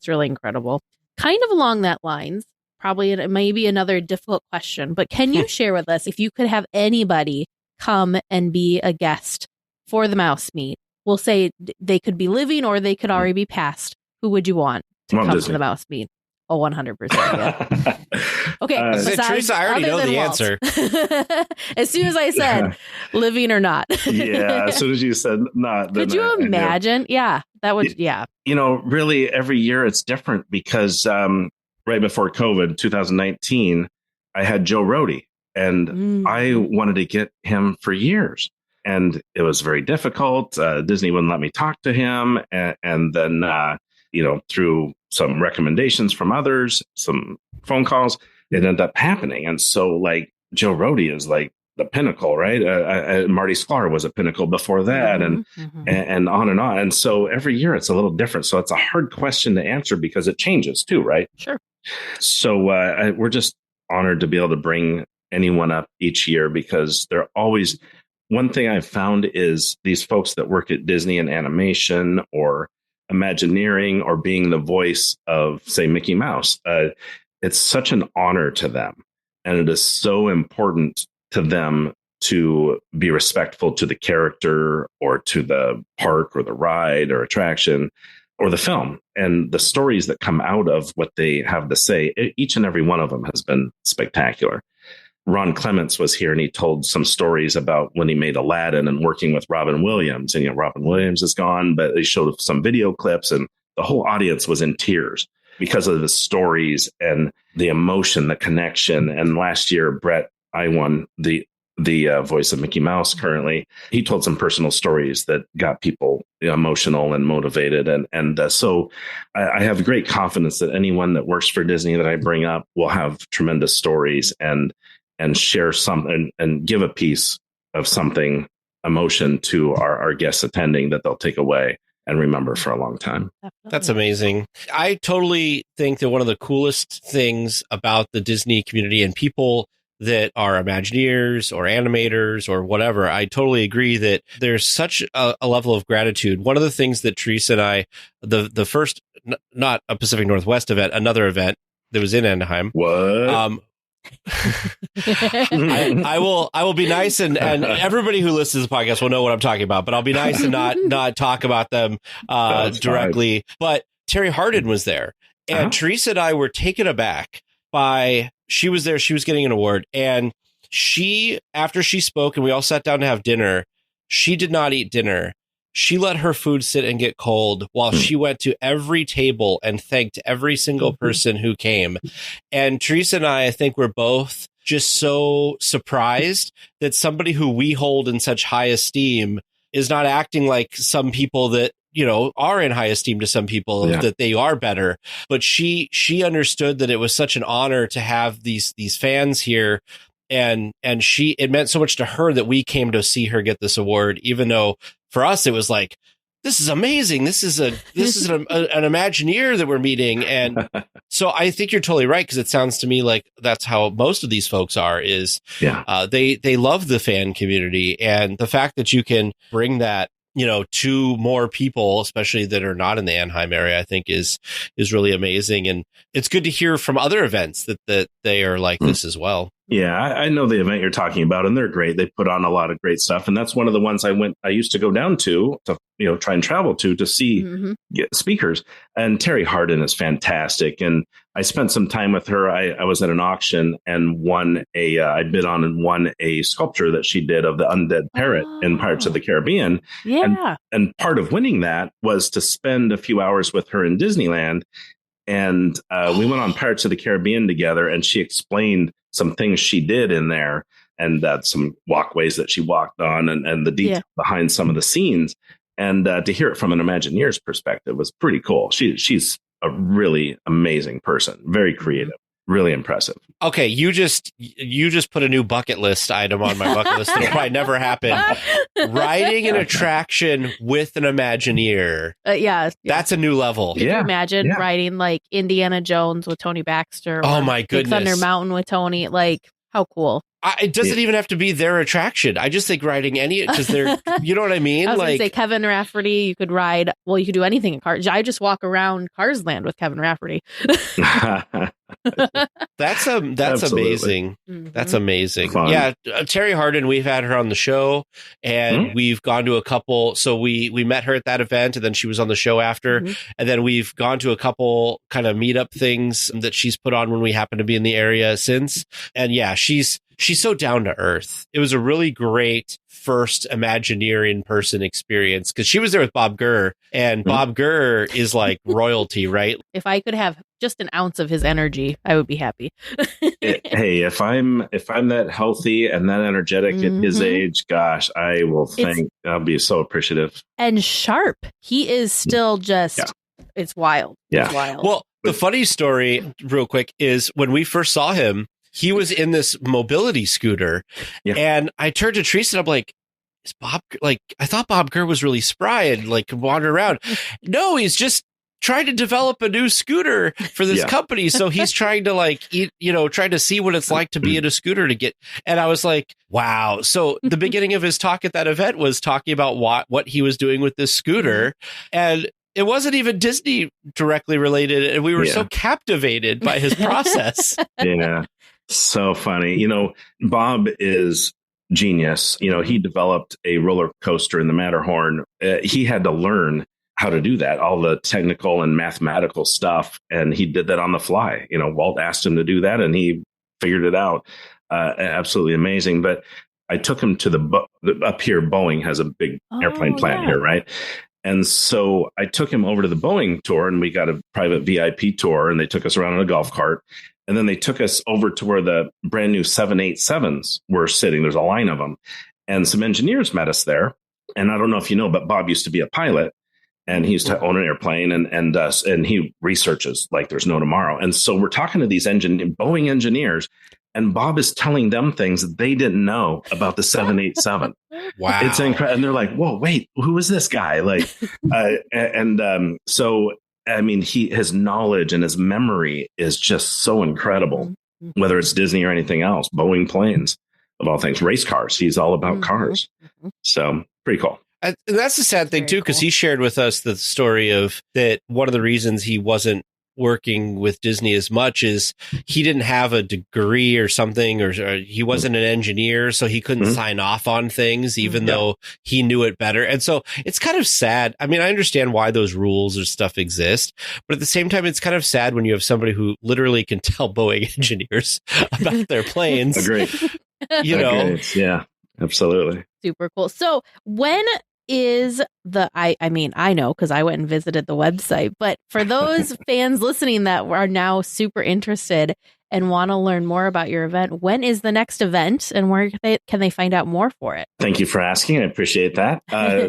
really incredible. Kind of along that lines, probably it may be another difficult question, but can you share with us if you could have anybody come and be a guest for the Mouse Meet? We'll say they could be living or they could already be passed. Who would you want to Walt come Disney. to the Mouse Meet? Oh, 100%. Yeah. Okay. Teresa, I already know other the than Walt. answer. As soon as I said living or not. Yeah, as soon as you said not. Could then you I knew. imagine? Yeah, that would, yeah. Really every year it's different because right before COVID, 2019, I had Joe Rohde, and I wanted to get him for years. And it was very difficult. Disney wouldn't let me talk to him. And then, through some recommendations from others, some phone calls, it ended up happening. And so like Joe Rohde is like the pinnacle, right? Marty Sklar was a pinnacle before that, and on and on. And so every year it's a little different. So it's a hard question to answer because it changes too, right? Sure. So we're just honored to be able to bring anyone up each year, because they're always, one thing I've found is these folks that work at Disney in animation or Imagineering or being the voice of, say, Mickey Mouse, it's such an honor to them. And it is so important to them to be respectful to the character or to the park or the ride or attraction or the film. And the stories that come out of what they have to say, each and every one of them has been spectacular. Ron Clements was here and he told some stories about when he made Aladdin and working with Robin Williams. And, Robin Williams is gone, but they showed some video clips and the whole audience was in tears because of the stories and the emotion, the connection. And last year, Brett Iwan, the voice of Mickey Mouse currently, he told some personal stories that got people emotional and motivated. So I have great confidence that anyone that works for Disney that I bring up will have tremendous stories and share something and give a piece of something, emotion to our guests attending that they'll take away and remember for a long time. That's amazing. I totally think that one of the coolest things about the Disney community and people that are Imagineers or animators or whatever, I totally agree that there's such a level of gratitude. One of the things that Teresa and I, the first, not a Pacific Northwest event, another event that was in Anaheim. What? I will be nice and everybody who listens to the podcast will know what I'm talking about, but I'll be nice and not talk about them directly. Fine. But Terry Hardin was there, and Teresa and I were taken aback by, she was there, she was getting an award, and after she spoke and we all sat down to have dinner, she did not eat dinner. She let her food sit and get cold while she went to every table and thanked every single person who came. And Teresa and I think we're both just so surprised that somebody who we hold in such high esteem is not acting like some people that, are in high esteem to some people, that they are better. But she understood that it was such an honor to have these fans here. And it meant so much to her that we came to see her get this award, even though for us, it was like, this is amazing. This is an Imagineer that we're meeting. And so I think you're totally right, because it sounds to me like that's how most of these folks are, is they love the fan community. And the fact that you can bring that, to more people, especially that are not in the Anaheim area, I think is really amazing. And it's good to hear from other events that they are like this as well. Yeah, I know the event you're talking about, and they're great. They put on a lot of great stuff, and that's one of the ones I used to go down to try and travel to see speakers. And Terry Hardin is fantastic, and I spent some time with her. I was at an auction and I bid on and won a sculpture that she did of the undead parrot in Pirates of the Caribbean. Yeah, and part of winning that was to spend a few hours with her in Disneyland. And we went on Pirates of the Caribbean together, and she explained some things she did in there, and some walkways that she walked on, and the detail behind some of the scenes. And to hear it from an Imagineer's perspective was pretty cool. She's a really amazing person, very creative, really impressive. Okay, you just put a new bucket list item on my bucket list that'll probably never happen. Riding an attraction with an Imagineer. Yeah. That's a new level. Could you imagine riding like Indiana Jones with Tony Baxter? Oh my goodness. Big Thunder Mountain with Tony. Like, how cool. It doesn't even have to be their attraction. I just think riding any, because they're, you know what I mean? I was like, going to say Kevin Rafferty, you could ride, well, you could do anything in Cars. I just walk around Cars Land with Kevin Rafferty. That's amazing. Mm-hmm. That's amazing. Fun. Yeah. Terry Hardin, we've had her on the show, and we've gone to a couple. So we met her at that event, and then she was on the show after. And then we've gone to a couple kind of meetup things that she's put on when we happen to be in the area since. And yeah, she's so down to earth. It was a really great first Imagineering person experience, because she was there with Bob Gurr, and Bob Gurr is like royalty, right? If I could have just an ounce of his energy, I would be happy. Hey, if I'm that healthy and that energetic at his age, gosh, I'll be so appreciative. And sharp. He is still just, it's wild. Yeah. It's wild. Well, the funny story, real quick, is when we first saw him, he was in this mobility scooter, and I turned to Teresa and I'm like, is Bob, like, I thought Bob Gurr was really spry and like could wander around. No, he's just trying to develop a new scooter for this company. So he's trying to like, trying to see what it's like to be in a scooter to get. And I was like, wow. So the beginning of his talk at that event was talking about what he was doing with this scooter. And it wasn't even Disney directly related. And we were so captivated by his process. Yeah. So funny. Bob is genius. He developed a roller coaster in the Matterhorn. He had to learn how to do that, all the technical and mathematical stuff. And he did that on the fly. Walt asked him to do that, and he figured it out. Absolutely amazing. But I took him to up here. Boeing has a big airplane plant here, right? And so I took him over to the Boeing tour, and we got a private VIP tour, and they took us around in a golf cart. And then they took us over to where the brand new 787s were sitting. There's a line of them. And some engineers met us there. And I don't know if you know, but Bob used to be a pilot, and he used to own an airplane, and he researches like there's no tomorrow. And so we're talking to these Boeing engineers, and Bob is telling them things that they didn't know about the 787. Wow. It's incredible. And they're like, whoa, wait, who is this guy? Like, so I mean, his knowledge and his memory is just so incredible, whether it's Disney or anything else. Boeing planes, of all things, race cars. He's all about cars. So pretty cool. And that's the sad thing, too, because he shared with us the story of that one of the reasons he wasn't working with Disney as much is he didn't have a degree or something, or he wasn't an engineer, so he couldn't sign off on things, even though he knew it better. And so it's kind of sad. I mean, I understand why those rules or stuff exist, but at the same time, it's kind of sad when you have somebody who literally can tell Boeing engineers about their planes. Agreed. Yeah, absolutely. Super cool. So when is I know because I went and visited the website, but for those fans listening that are now super interested and want to learn more about your event, when is the next event, and where can they find out more for it? Thank you for asking. I appreciate that.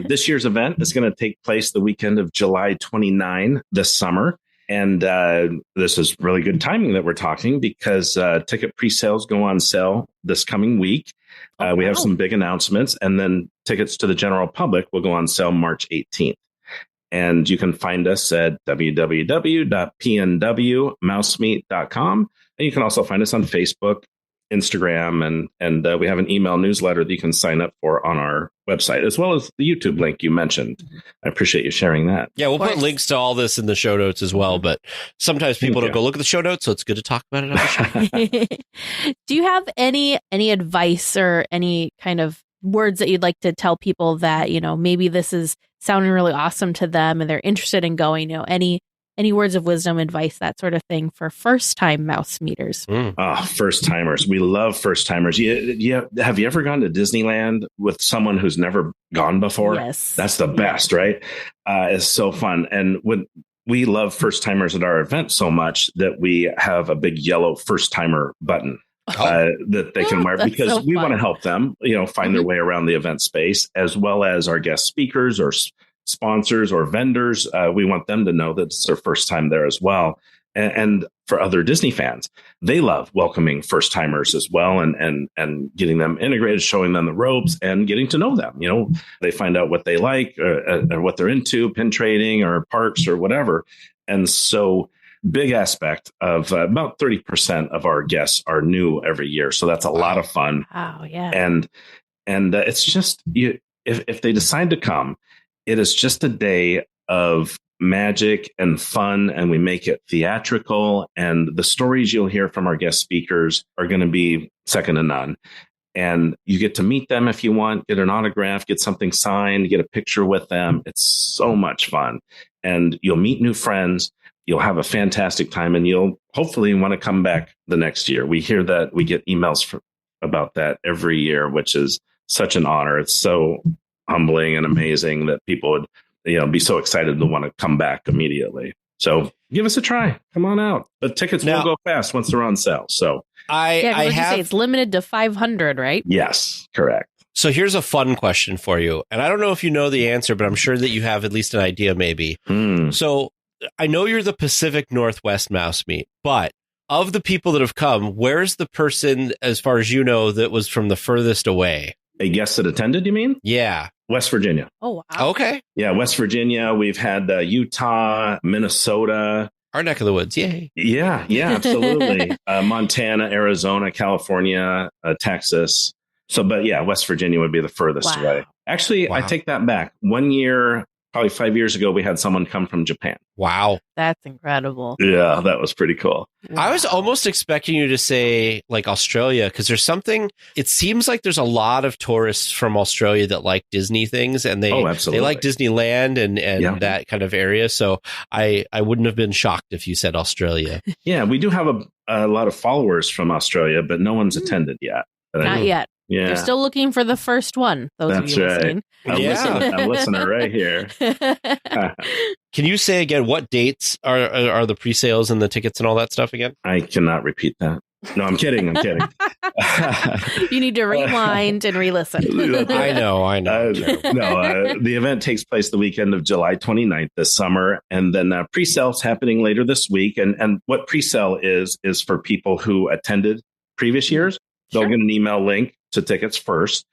This year's event is going to take place the weekend of July 29 this summer. And this is really good timing that we're talking, because ticket pre-sales go on sale this coming week. We have some big announcements, and then tickets to the general public will go on sale March 18th. And you can find us at www.pnwmousemeet.com. And you can also find us on Facebook, Instagram, and we have an email newsletter that you can sign up for on our website, as well as the YouTube link you mentioned. I appreciate you sharing that. Yeah, we'll put links to all this in the show notes as well, but sometimes people don't go look at the show notes, so it's good to talk about it on the show. Do you have any advice or any kind of words that you'd like to tell people that, maybe this is sounding really awesome to them and they're interested in going, any words of wisdom, advice, that sort of thing for first-time mouse meeters? First-timers. We love first-timers. Have you ever gone to Disneyland with someone who's never gone before? Yes. That's the best, right? It's so fun. And when we love first-timers at our event so much that we have a big yellow first-timer button that they can wear, because we want to help them, find their way around the event space, as well as our guest speakers or sponsors or vendors, we want them to know that it's their first time there as well. And for other Disney fans, they love welcoming first timers as well, and getting them integrated, showing them the ropes, and getting to know them. You know, they find out what they like or what they're into, pin trading or parks or whatever. And so, big aspect of about 30% of our guests are new every year, so that's a lot of fun. Wow, yeah. And it's just if they decide to come, it is just a day of magic and fun, and we make it theatrical, and the stories you'll hear from our guest speakers are going to be second to none. And you get to meet them if you want, get an autograph, get something signed, get a picture with them. It's so much fun, and you'll meet new friends. You'll have a fantastic time, and you'll hopefully want to come back the next year. We hear that, we get emails about that every year, which is such an honor. It's so humbling and amazing that people would be so excited to want to come back immediately. So give us a try. Come on out. But tickets will go fast once they're on sale. So I say it's limited to 500, right? Yes, correct. So here's a fun question for you. And I don't know if you know the answer, but I'm sure that you have at least an idea maybe. So I know you're the Pacific Northwest Mouse Meet, but of the people that have come, where's the person, as far as you know, that was from the furthest away? A guest that attended, you mean? Yeah. West Virginia. Oh, wow. Okay. Yeah, West Virginia. We've had Utah, Minnesota. Our neck of the woods. Yay. Yeah, absolutely. Montana, Arizona, California, Texas. So, but yeah, West Virginia would be the furthest away. Actually, I take that back. 1 year, probably 5 years ago, we had someone come from Japan. Wow. That's incredible. Yeah, that was pretty cool. Wow. I was almost expecting you to say like Australia, because there's something, it seems like there's a lot of tourists from Australia that like Disney things, and they like Disneyland and that kind of area. So I wouldn't have been shocked if you said Australia. Yeah, we do have a lot of followers from Australia, but no one's attended yet. Not yet. Yeah. They're still looking for the first one. That's right. A listener right here. Can you say again what dates are the pre-sales and the tickets and all that stuff again? I cannot repeat that. No, I'm kidding. You need to rewind and re-listen. I know. The event takes place the weekend of July 29th this summer, and then pre-sales happening later this week. And what pre-sale is for people who attended previous years. They'll get an email link to tickets first,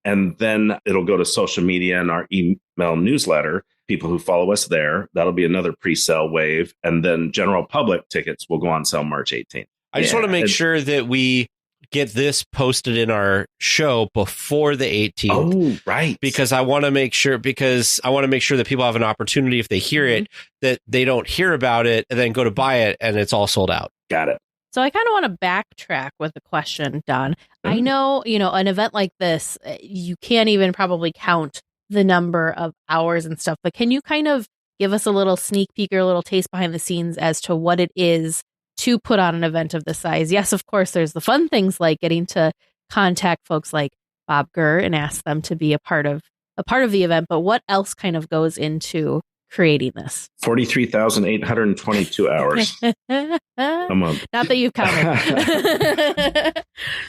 and then it'll go to social media and our email newsletter. People who follow us there, that'll be another pre-sale wave. And then general public tickets will go on sale March 18th. I just want to make sure that we get this posted in our show before the 18th. Oh, right. Because I want to make sure that people have an opportunity, if they hear it, that they don't hear about it and then go to buy it and it's all sold out. Got it. So I kind of want to backtrack with the question, Don. I know, an event like this, you can't even probably count the number of hours and stuff, but can you kind of give us a little sneak peek or a little taste behind the scenes as to what it is to put on an event of this size? Yes, of course, there's the fun things like getting to contact folks like Bob Gurr and ask them to be a part of the event, but what else kind of goes into creating this? 43,822 hours a month. Not that you've counted.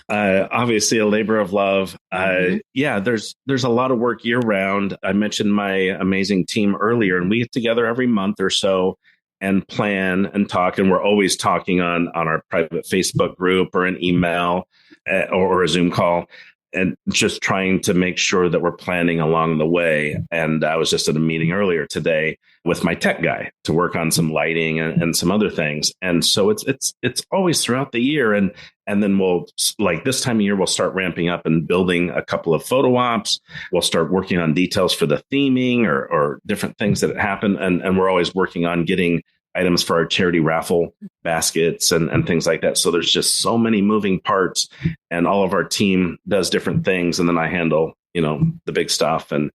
Obviously a labor of love. There's a lot of work year round. I mentioned my amazing team earlier, and we get together every month or so and plan and talk. And we're always talking on our private Facebook group or an email or a Zoom call, and just trying to make sure that we're planning along the way. And I was just at a meeting earlier today with my tech guy to work on some lighting and some other things. And so it's always throughout the year. And then we'll, like this time of year, we'll start ramping up and building a couple of photo ops. We'll start working on details for the theming or different things that happen. And we're always working on getting items for our charity raffle baskets and things like that. So there's just so many moving parts, and all of our team does different things. And then I handle, the big stuff. And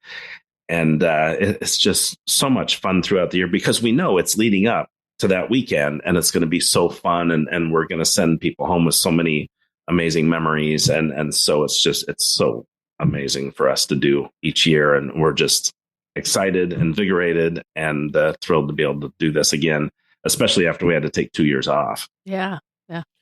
it's just so much fun throughout the year because we know it's leading up to that weekend, and it's going to be so fun. And we're going to send people home with so many amazing memories. And so it's so amazing for us to do each year. And we're just excited, invigorated, and thrilled to be able to do this again, especially after we had to take 2 years off. Yeah.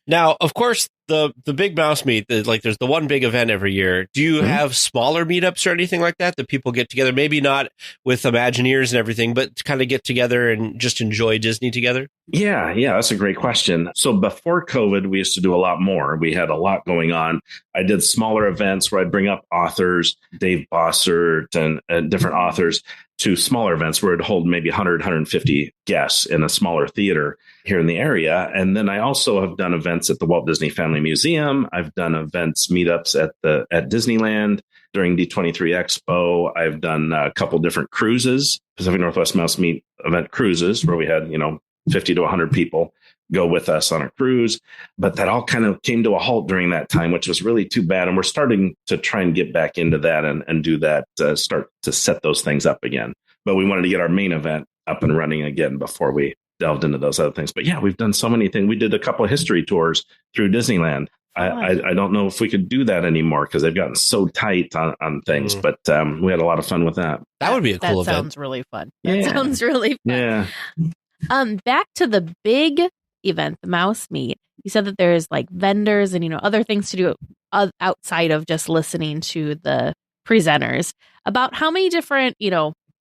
Now, of course, the big mouse meet, like there's the one big event every year. Do you have smaller meetups or anything like that people get together? Maybe not with Imagineers and everything, but kind of get together and just enjoy Disney together? Yeah, that's a great question. So before COVID, we used to do a lot more. We had a lot going on. I did smaller events where I'd bring up authors, Dave Bossert and different authors, to smaller events where it'd hold maybe 100, 150 guests in a smaller theater here in the area. And then I also have done events at the Walt Disney Family Museum. I've done events, meetups at Disneyland during D23 Expo. I've done a couple different cruises, Pacific Northwest Mouse Meet event cruises, where we had, 50 to 100 people go with us on a cruise. But that all kind of came to a halt during that time, which was really too bad. And we're starting to try and get back into that and do that, start to set those things up again. But we wanted to get our main event up and running again before we delved into those other things. But yeah, we've done so many things. We did a couple of history tours through Disneyland. I don't know if we could do that anymore because they've gotten so tight on things, but we had a lot of fun with that. That would be a cool event. That sounds really fun. That sounds really fun. Yeah. Back to the big event, the Mouse Meet. You said that there's like vendors and, other things to do outside of just listening to the presenters. About how many different,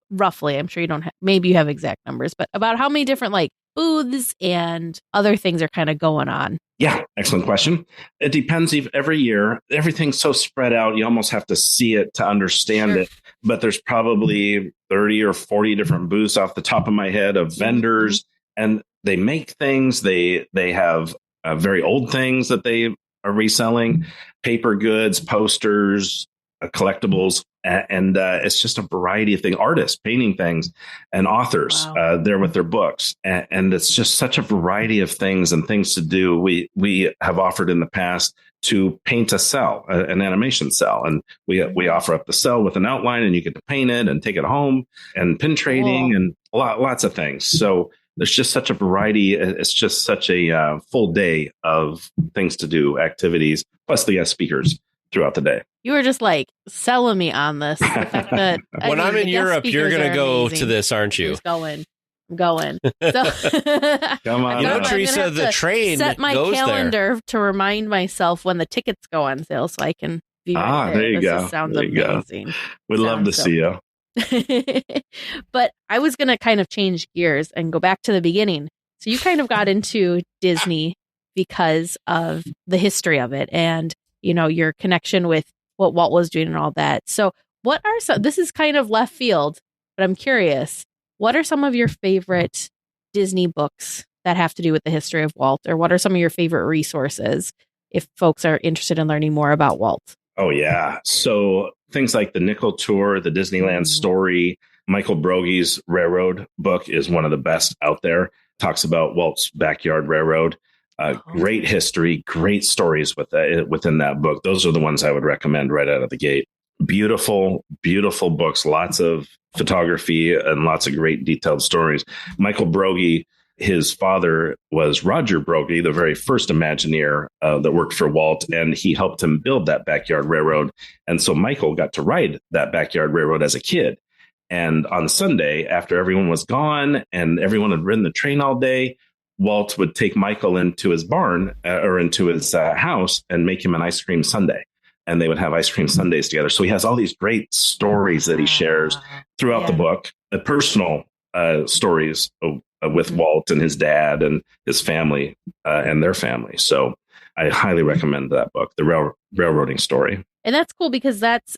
roughly, I'm sure you don't have, maybe you have exact numbers, but about how many different like booths and other things are kind of going on? Yeah, excellent question. It depends. Every year, everything's so spread out, you almost have to see it to understand it. But there's probably 30 or 40 different booths off the top of my head of vendors, and they make things. They have very old things that they are reselling, paper goods, posters, collectibles. And it's just a variety of things, artists painting things and authors there with their books. And it's just such a variety of things and things to do. We have offered in the past to paint a cell, an animation cell. And we offer up the cell with an outline, and you get to paint it and take it home, and pin trading and lots of things. So there's just such a variety. It's just such a full day of things to do, activities, plus the guest speakers throughout the day. You were just like selling me on this. The fact that, when I'm in Europe, you're going to go to this, aren't you? I'm going. So, come on. Teresa, the train set my goes calendar there to remind myself when the tickets go on sale so I can be right there. You go. Sounds there you amazing. Go. We'd love to see you. But I was going to kind of change gears and go back to the beginning. So you kind of got into Disney because of the history of it and, your connection with what Walt was doing and all that. So what are some, this is kind of left field, but I'm curious, what are some of your favorite Disney books that have to do with the history of Walt, or what are some of your favorite resources if folks are interested in learning more about Walt? Oh, yeah. So things like the Nickel Tour, the Disneyland Story, Michael Brogie's Railroad book is one of the best out there. Talks about Walt's Backyard Railroad. Great history, great stories within that book. Those are the ones I would recommend right out of the gate. Beautiful, beautiful books, lots of photography and lots of great detailed stories. Michael Brogie, his father was Roger Brogie, the very first Imagineer that worked for Walt, and he helped him build that Backyard Railroad. And so Michael got to ride that Backyard Railroad as a kid. And on Sunday, after everyone was gone and everyone had ridden the train all day, Walt would take Michael into his barn or into his house and make him an ice cream sundae. And they would have ice cream sundaes together. So he has all these great stories that he shares throughout the book, the personal stories with Walt and his dad and his family and their family. So I highly recommend that book, The Railroading Story. And that's cool because that's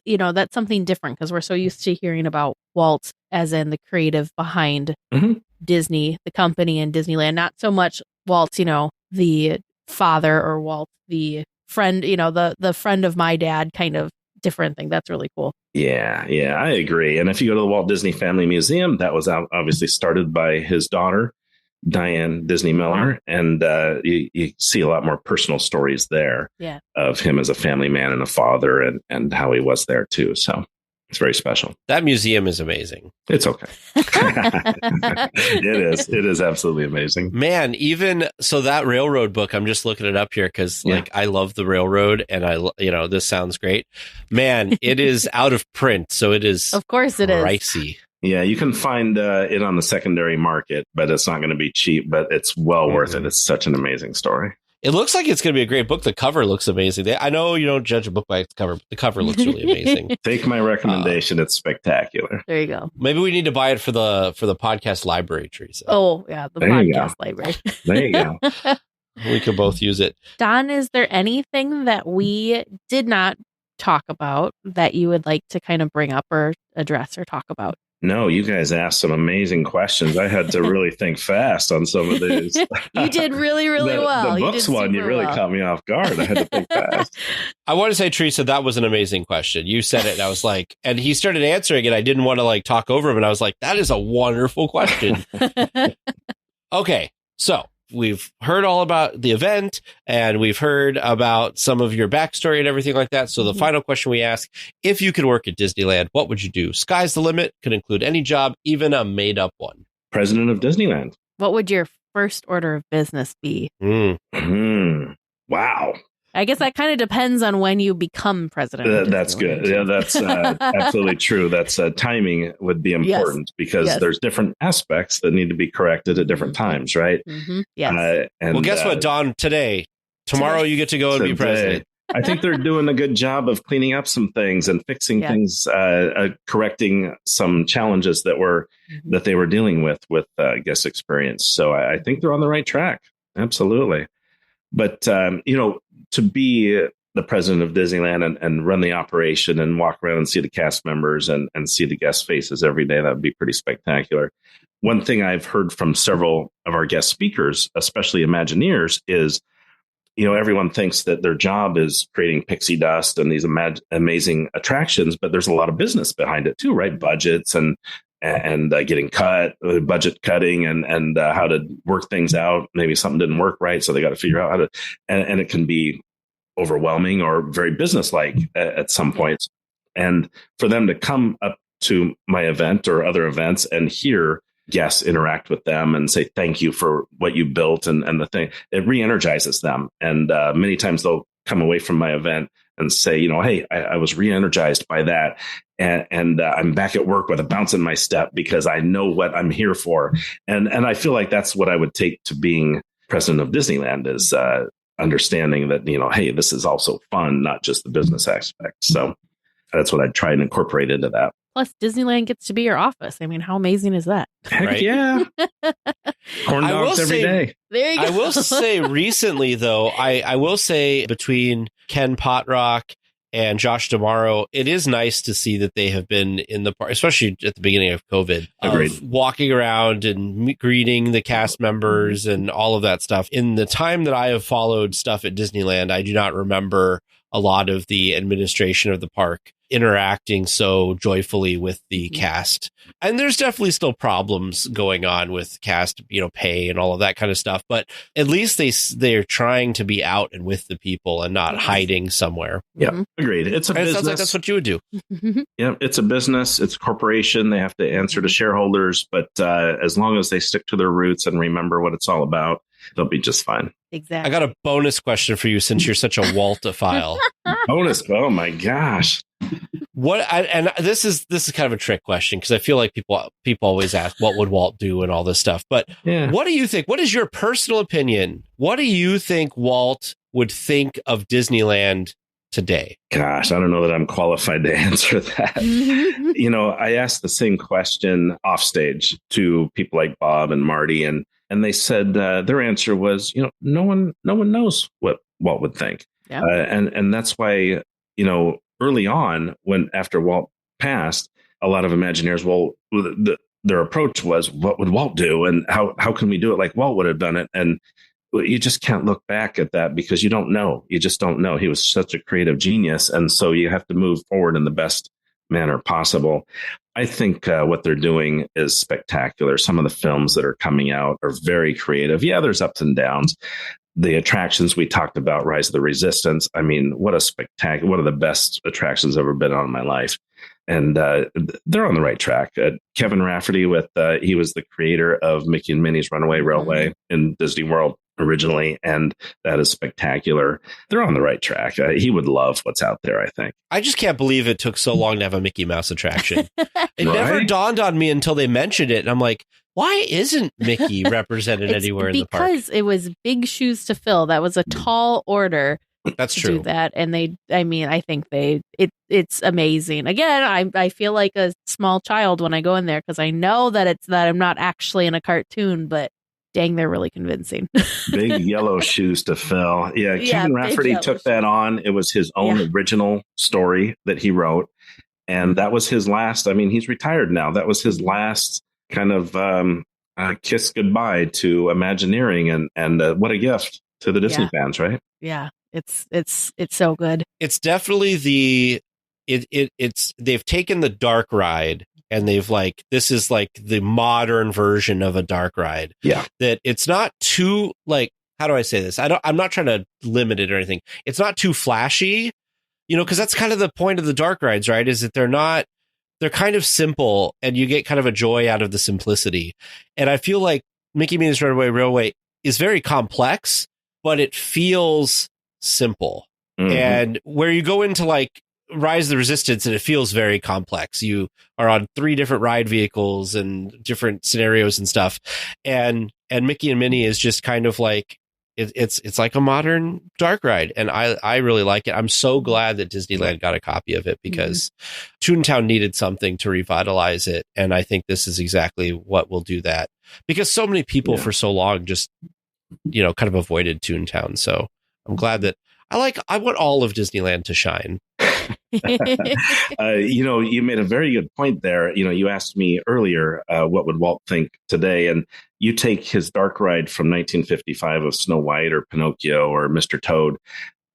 something different because we're so used to hearing about Walt as in the creative behind Disney, the company, and Disneyland. Not so much Walt, the father, or Walt, the friend, the friend of my dad kind of different thing. That's really cool. Yeah, I agree. And if you go to the Walt Disney Family Museum, that was obviously started by his daughter, Diane Disney Miller. And you see a lot more personal stories there of him as a family man and a father and how he was there too. So it's very special. That museum is amazing. It's okay. It is absolutely amazing. Man, even so that railroad book, I'm just looking it up here because I love the railroad and this sounds great. Man, it is out of print. So it is. Of course it pricey. is. Yeah, you can find it on the secondary market, but it's not going to be cheap, but it's well worth it. It's such an amazing story. It looks like it's going to be a great book. The cover looks amazing. I know you don't judge a book by its cover, but the cover looks really amazing. Take my recommendation. It's spectacular. There you go. Maybe we need to buy it for the podcast library, Teresa. Oh, yeah, the There you podcast library. There you go. We could both use it. Don, is there anything that we did not talk about that you would like to kind of bring up or address or talk about? No, you guys asked some amazing questions. I had to really think fast on some of these. You did really, really well. The books one, you really caught me off guard. I had to think fast. I want to say, Teresa, that was an amazing question. You said it, and I was like, and he started answering it. I didn't want to like talk over him, and I was like, that is a wonderful question. Okay, so we've heard all about the event, and we've heard about some of your backstory and everything like that. So the final question we ask, if you could work at Disneyland, what would you do? Sky's the limit. Could include any job, even a made-up one. President of Disneyland. What would your first order of business be? Wow. I guess that kind of depends on when you become president. That's good. Yeah, that's absolutely true. That's timing would be important because there's different aspects that need to be corrected at different times, right? Yes. And, well, guess what, Don? Tomorrow you get to go and be president. I think they're doing a good job of cleaning up some things and fixing things, correcting some challenges that they were dealing with guest experience. So I think they're on the right track. Absolutely. But, to be the president of Disneyland and run the operation and walk around and see the cast members and see the guest faces every day, that would be pretty spectacular. One thing I've heard from several of our guest speakers, especially Imagineers, is, everyone thinks that their job is creating pixie dust and these amazing attractions, but there's a lot of business behind it too, right? Budgets and getting budget cutting and how to work things out. Maybe something didn't work right, so they got to figure out how to, and it can be overwhelming or very businesslike at some points. And for them to come up to my event or other events and hear guests interact with them and say, thank you for what you built and the thing, it re-energizes them. And many times they'll come away from my event and say, hey, I was re-energized by that. And I'm back at work with a bounce in my step because I know what I'm here for. And I feel like that's what I would take to being president of Disneyland is understanding that, hey, this is also fun, not just the business aspect. So that's what I'd try and incorporate into that. Plus, Disneyland gets to be your office. I mean, how amazing is that? Heck yeah. Corn dogs every day. There you go. I will say recently, though, I will say between Ken Potrock and Josh Damaro, it is nice to see that they have been in the park, especially at the beginning of COVID. Agreed. Walking around and greeting the cast members and all of that stuff. In the time that I have followed stuff at Disneyland, I do not remember a lot of the administration of the park interacting so joyfully with the cast. And there's definitely still problems going on with cast, pay and all of that kind of stuff. But at least they're trying to be out and with the people and not hiding somewhere. Yeah, agreed. It's a business. It sounds like that's what you would do. Yeah, it's a business. It's a corporation. They have to answer to shareholders. But as long as they stick to their roots and remember what it's all about, they'll be just fine. Exactly. I got a bonus question for you since you're such a Waltophile. Bonus? Oh my gosh! This is kind of a trick question because I feel like people always ask what would Walt do and all this stuff. But What do you think? What is your personal opinion? What do you think Walt would think of Disneyland today? Gosh, I don't know that I'm qualified to answer that. I asked the same question off stage to people like Bob and Marty, and they said their answer was, no one knows what Walt would think. Yeah. And that's why, early on, after Walt passed, a lot of Imagineers, their approach was, what would Walt do? And how can we do it like Walt would have done it? And you just can't look back at that because you don't know. You just don't know. He was such a creative genius. And so you have to move forward in the best manner possible. I think what they're doing is spectacular. Some of the films that are coming out are very creative. Yeah, there's ups and downs. The attractions we talked about, Rise of the Resistance. I mean, what a spectacular, one of the best attractions I've ever been on in my life. And they're on the right track. Kevin Rafferty, he was the creator of Mickey and Minnie's Runaway Railway in Disney World originally, and that is spectacular. They're on the right track. He would love what's out there, I think. I just can't believe it took so long to have a Mickey Mouse attraction. It never dawned on me until they mentioned it, and I'm like, Why isn't Mickey represented anywhere in the park? Because it was big shoes to fill. That was a tall order. That's to true. do that, and I think it's amazing. Again, I feel like a small child when I go in there because I know that I'm not actually in a cartoon, but dang, they're really convincing. Big yellow shoes to fill. Yeah, Ken Rafferty took that on. It was his own original story that he wrote, and that was his last. I mean, he's retired now. That was his last kind of kiss goodbye to Imagineering, and what a gift to the Disney fans, right? Yeah. It's so good. It's definitely they've taken the dark ride and they've this is the modern version of a dark ride. Yeah. That it's not too how do I say this? I'm not trying to limit it or anything. It's not too flashy, because that's kind of the point of the dark rides, right? Is that they're kind of simple and you get kind of a joy out of the simplicity. And I feel like Mickey Minnie's Runaway Railway is very complex, but it feels simple. Mm-hmm. And where you go into Rise of the Resistance and it feels very complex. You are on 3 different ride vehicles and different scenarios and stuff. And Mickey and Minnie is just kind of it's like a modern dark ride. And I really like it. I'm so glad that Disneyland got a copy of it because Toontown needed something to revitalize it. And I think this is exactly what will do that because so many people for so long just, kind of avoided Toontown. So I'm glad that I want all of Disneyland to shine. You made a very good point there. You asked me earlier, what would Walt think today? And you take his dark ride from 1955 of Snow White or Pinocchio or Mr. Toad,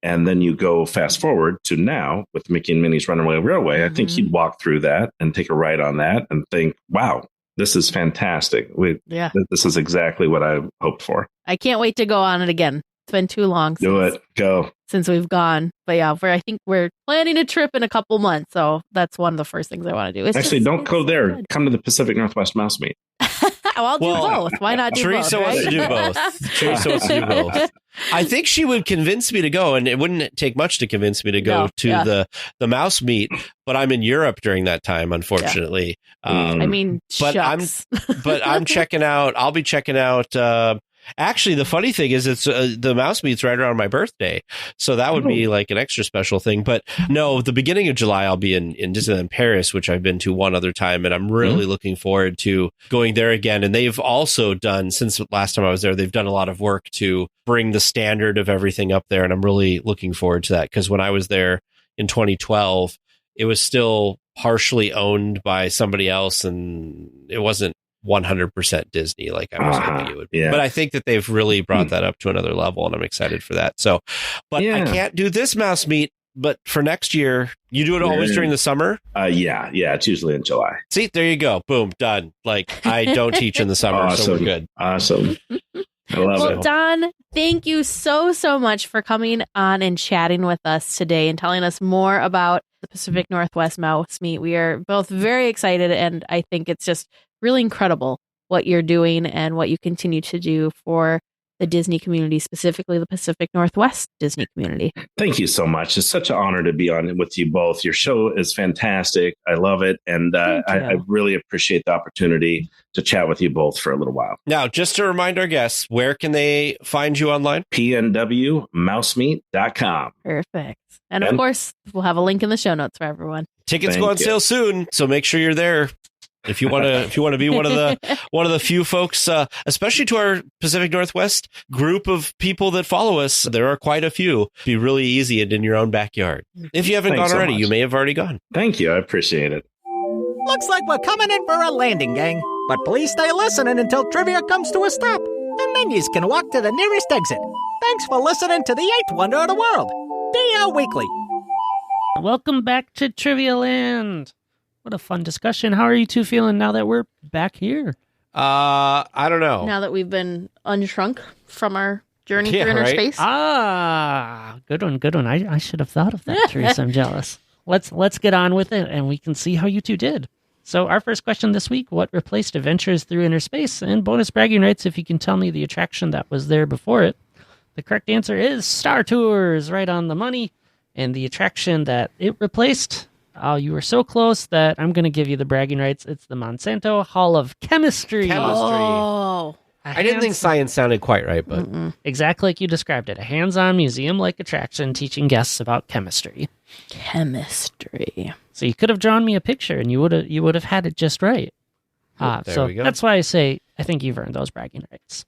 and then you go fast forward to now with Mickey and Minnie's Runaway Railway. I think he'd walk through that and take a ride on that and think, wow, this is fantastic. This is exactly what I hoped for. I can't wait to go on it again. It's been too long since we've gone. But I think we're planning a trip in a couple months. So that's one of the first things I want to do. Don't go there. Good. Come to the Pacific Northwest Mouse Meet. I'll do both. Why not do Teresa both? Wants to do both. Teresa wants to do both. I think she would convince me to go, and it wouldn't take much to convince me to go to the Mouse Meet. But I'm in Europe during that time, unfortunately. I'm checking out. I'll be checking out. Actually, the funny thing is, it's the Mouse Meet's right around my birthday, so that would be an extra special thing. But no, the beginning of July, I'll be in Disneyland Paris, which I've been to one other time, and I'm really looking forward to going there again. And they've also done, since last time I was there, they've done a lot of work to bring the standard of everything up there, and I'm really looking forward to that because when I was there in 2012, it was still partially owned by somebody else, and it wasn't 100% Disney like I was hoping it would be. But I think that they've really brought that up to another level, and I'm excited for that. So, but I can't do this Mouse Meet, but for next year, you do it always during the summer? Yeah, it's usually in July. See, there you go. Boom, done. I don't teach in the summer, so we're good. Awesome. I love it. Well, Don, thank you so much for coming on and chatting with us today and telling us more about the Pacific Northwest Mouse Meet. We are both very excited, and I think it's just really incredible what you're doing and what you continue to do for the Disney community, specifically the Pacific Northwest Disney community. Thank you so much. It's such an honor to be on with you both. Your show is fantastic. I love it. And I really appreciate the opportunity to chat with you both for a little while. Now, just to remind our guests, where can they find you online? PNW Mousemeet.com. Perfect. And of course, we'll have a link in the show notes for everyone. Tickets go on sale soon, so make sure you're there. If you want to be one of the few folks, especially to our Pacific Northwest group of people that follow us, there are quite a few. It'd be really easy and in your own backyard. If you haven't gone already, you may have already gone. Thank you. I appreciate it. Looks like we're coming in for a landing, gang. But please stay listening until trivia comes to a stop. And then you can walk to the nearest exit. Thanks for listening to the 8th wonder of the world, DLWeekly. Welcome back to Trivia Land. What a fun discussion. How are you two feeling now that we're back here? I don't know. Now that we've been unshrunk from our journey through inner space. Good one. I should have thought of that, Teresa. I'm jealous. Let's get on with it, and we can see how you two did. So our first question this week, what replaced Adventures Through Inner Space? And bonus bragging rights if you can tell me the attraction that was there before it. The correct answer is Star Tours, right on the money. And the attraction that it replaced Oh, you were so close that I'm going to give you the bragging rights. It's the Monsanto Hall of Chemistry. Oh. I didn't think science sounded quite right, but Exactly like you described it. A hands-on museum-like attraction teaching guests about chemistry. Chemistry. So you could have drawn me a picture and you would have had it just right. There So we go. that's why I say I think you've earned those bragging rights.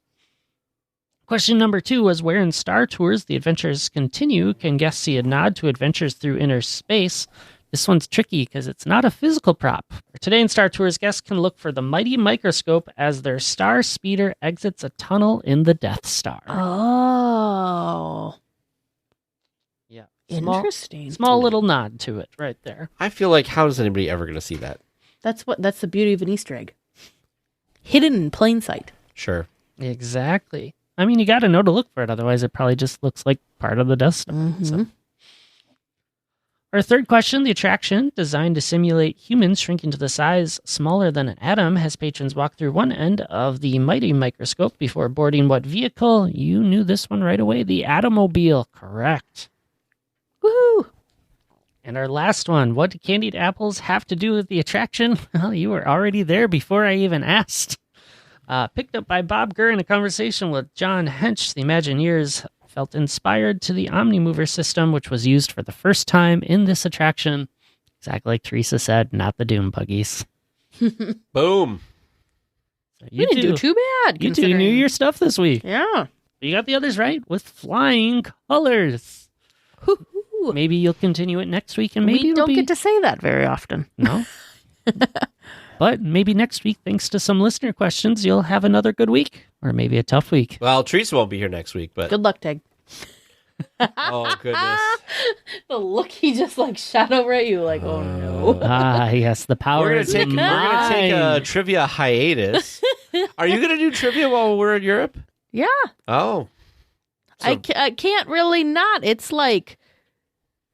Question number 2 was, where in Star Tours The Adventures Continue can guests see a nod to adventures through inner space? This one's tricky because it's not a physical prop. Today in Star Tours, guests can look for the mighty microscope as their star speeder exits a tunnel in the Death Star. Oh. Yeah. Interesting. Small little nod to it right there. I feel like how is anybody ever going to see that? That's the beauty of an Easter egg. Hidden in plain sight. Sure. Exactly. I mean, you got to know to look for it. Otherwise, it probably just looks like part of the Death Star. Mm-hmm. So. Our third question, the attraction, designed to simulate humans shrinking to the size smaller than an atom, has patrons walk through one end of the mighty microscope before boarding what vehicle? You knew this one right away. The Atomobile. Correct. Woohoo! And our last one, what do candied apples have to do with the attraction? Well, you were already there before I even asked. Picked up by Bob Gurr in a conversation with John Hench, the Imagineers felt inspired to the Omnimover system, which was used for the first time in this attraction. Exactly like Teresa said, not the Doom Buggies. Boom. So We didn't do too bad. You two considering. knew your stuff this week. Yeah. You got the others right with flying colors. Woo-hoo. Maybe you'll continue it next week, and maybe we it'll don't be... get to say that very often. No. But maybe next week, thanks to some listener questions, you'll have another good week. Or maybe a tough week. Well, Teresa won't be here next week, but Good luck, Teg. oh goodness. The look he just shot over at you, oh no. Yes, the power We're is gonna take a mine. trivia hiatus. Are you gonna do trivia while we're in Europe? Yeah. Oh. So- I can't really not. It's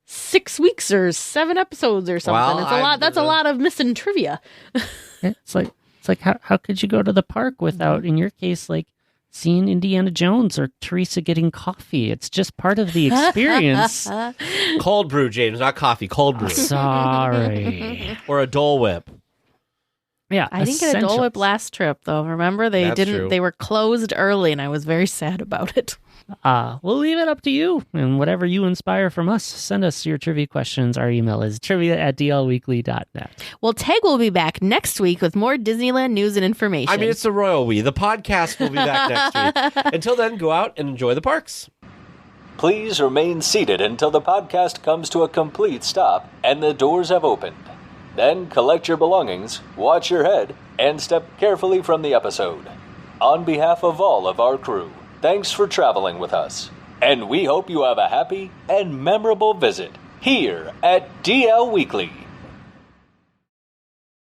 6 weeks or 7 episodes or something. Well, it's a lot. That's a lot of missing trivia. It's like how could you go to the park without, in your case, seeing Indiana Jones or Teresa getting coffee? It's just part of the experience. Cold brew, James, not coffee. Cold brew Sorry. or a Dole Whip. Yeah, I didn't get a Dole Whip essentials. last trip though. Remember they That's didn't. true. They were closed early, and I was very sad about it. We'll leave it up to you, and whatever you inspire from us, send us your trivia questions. Our email is trivia@dlweekly.net. Well, Teg will be back next week with more Disneyland news and information. I mean, it's the royal we. The podcast will be back next week. Until then, go out and enjoy the parks. Please remain seated until the podcast comes to a complete stop and the doors have opened. Then collect your belongings, watch your head, and step carefully from the episode. On behalf of all of our crew, thanks for traveling with us. And we hope you have a happy and memorable visit here at DL Weekly.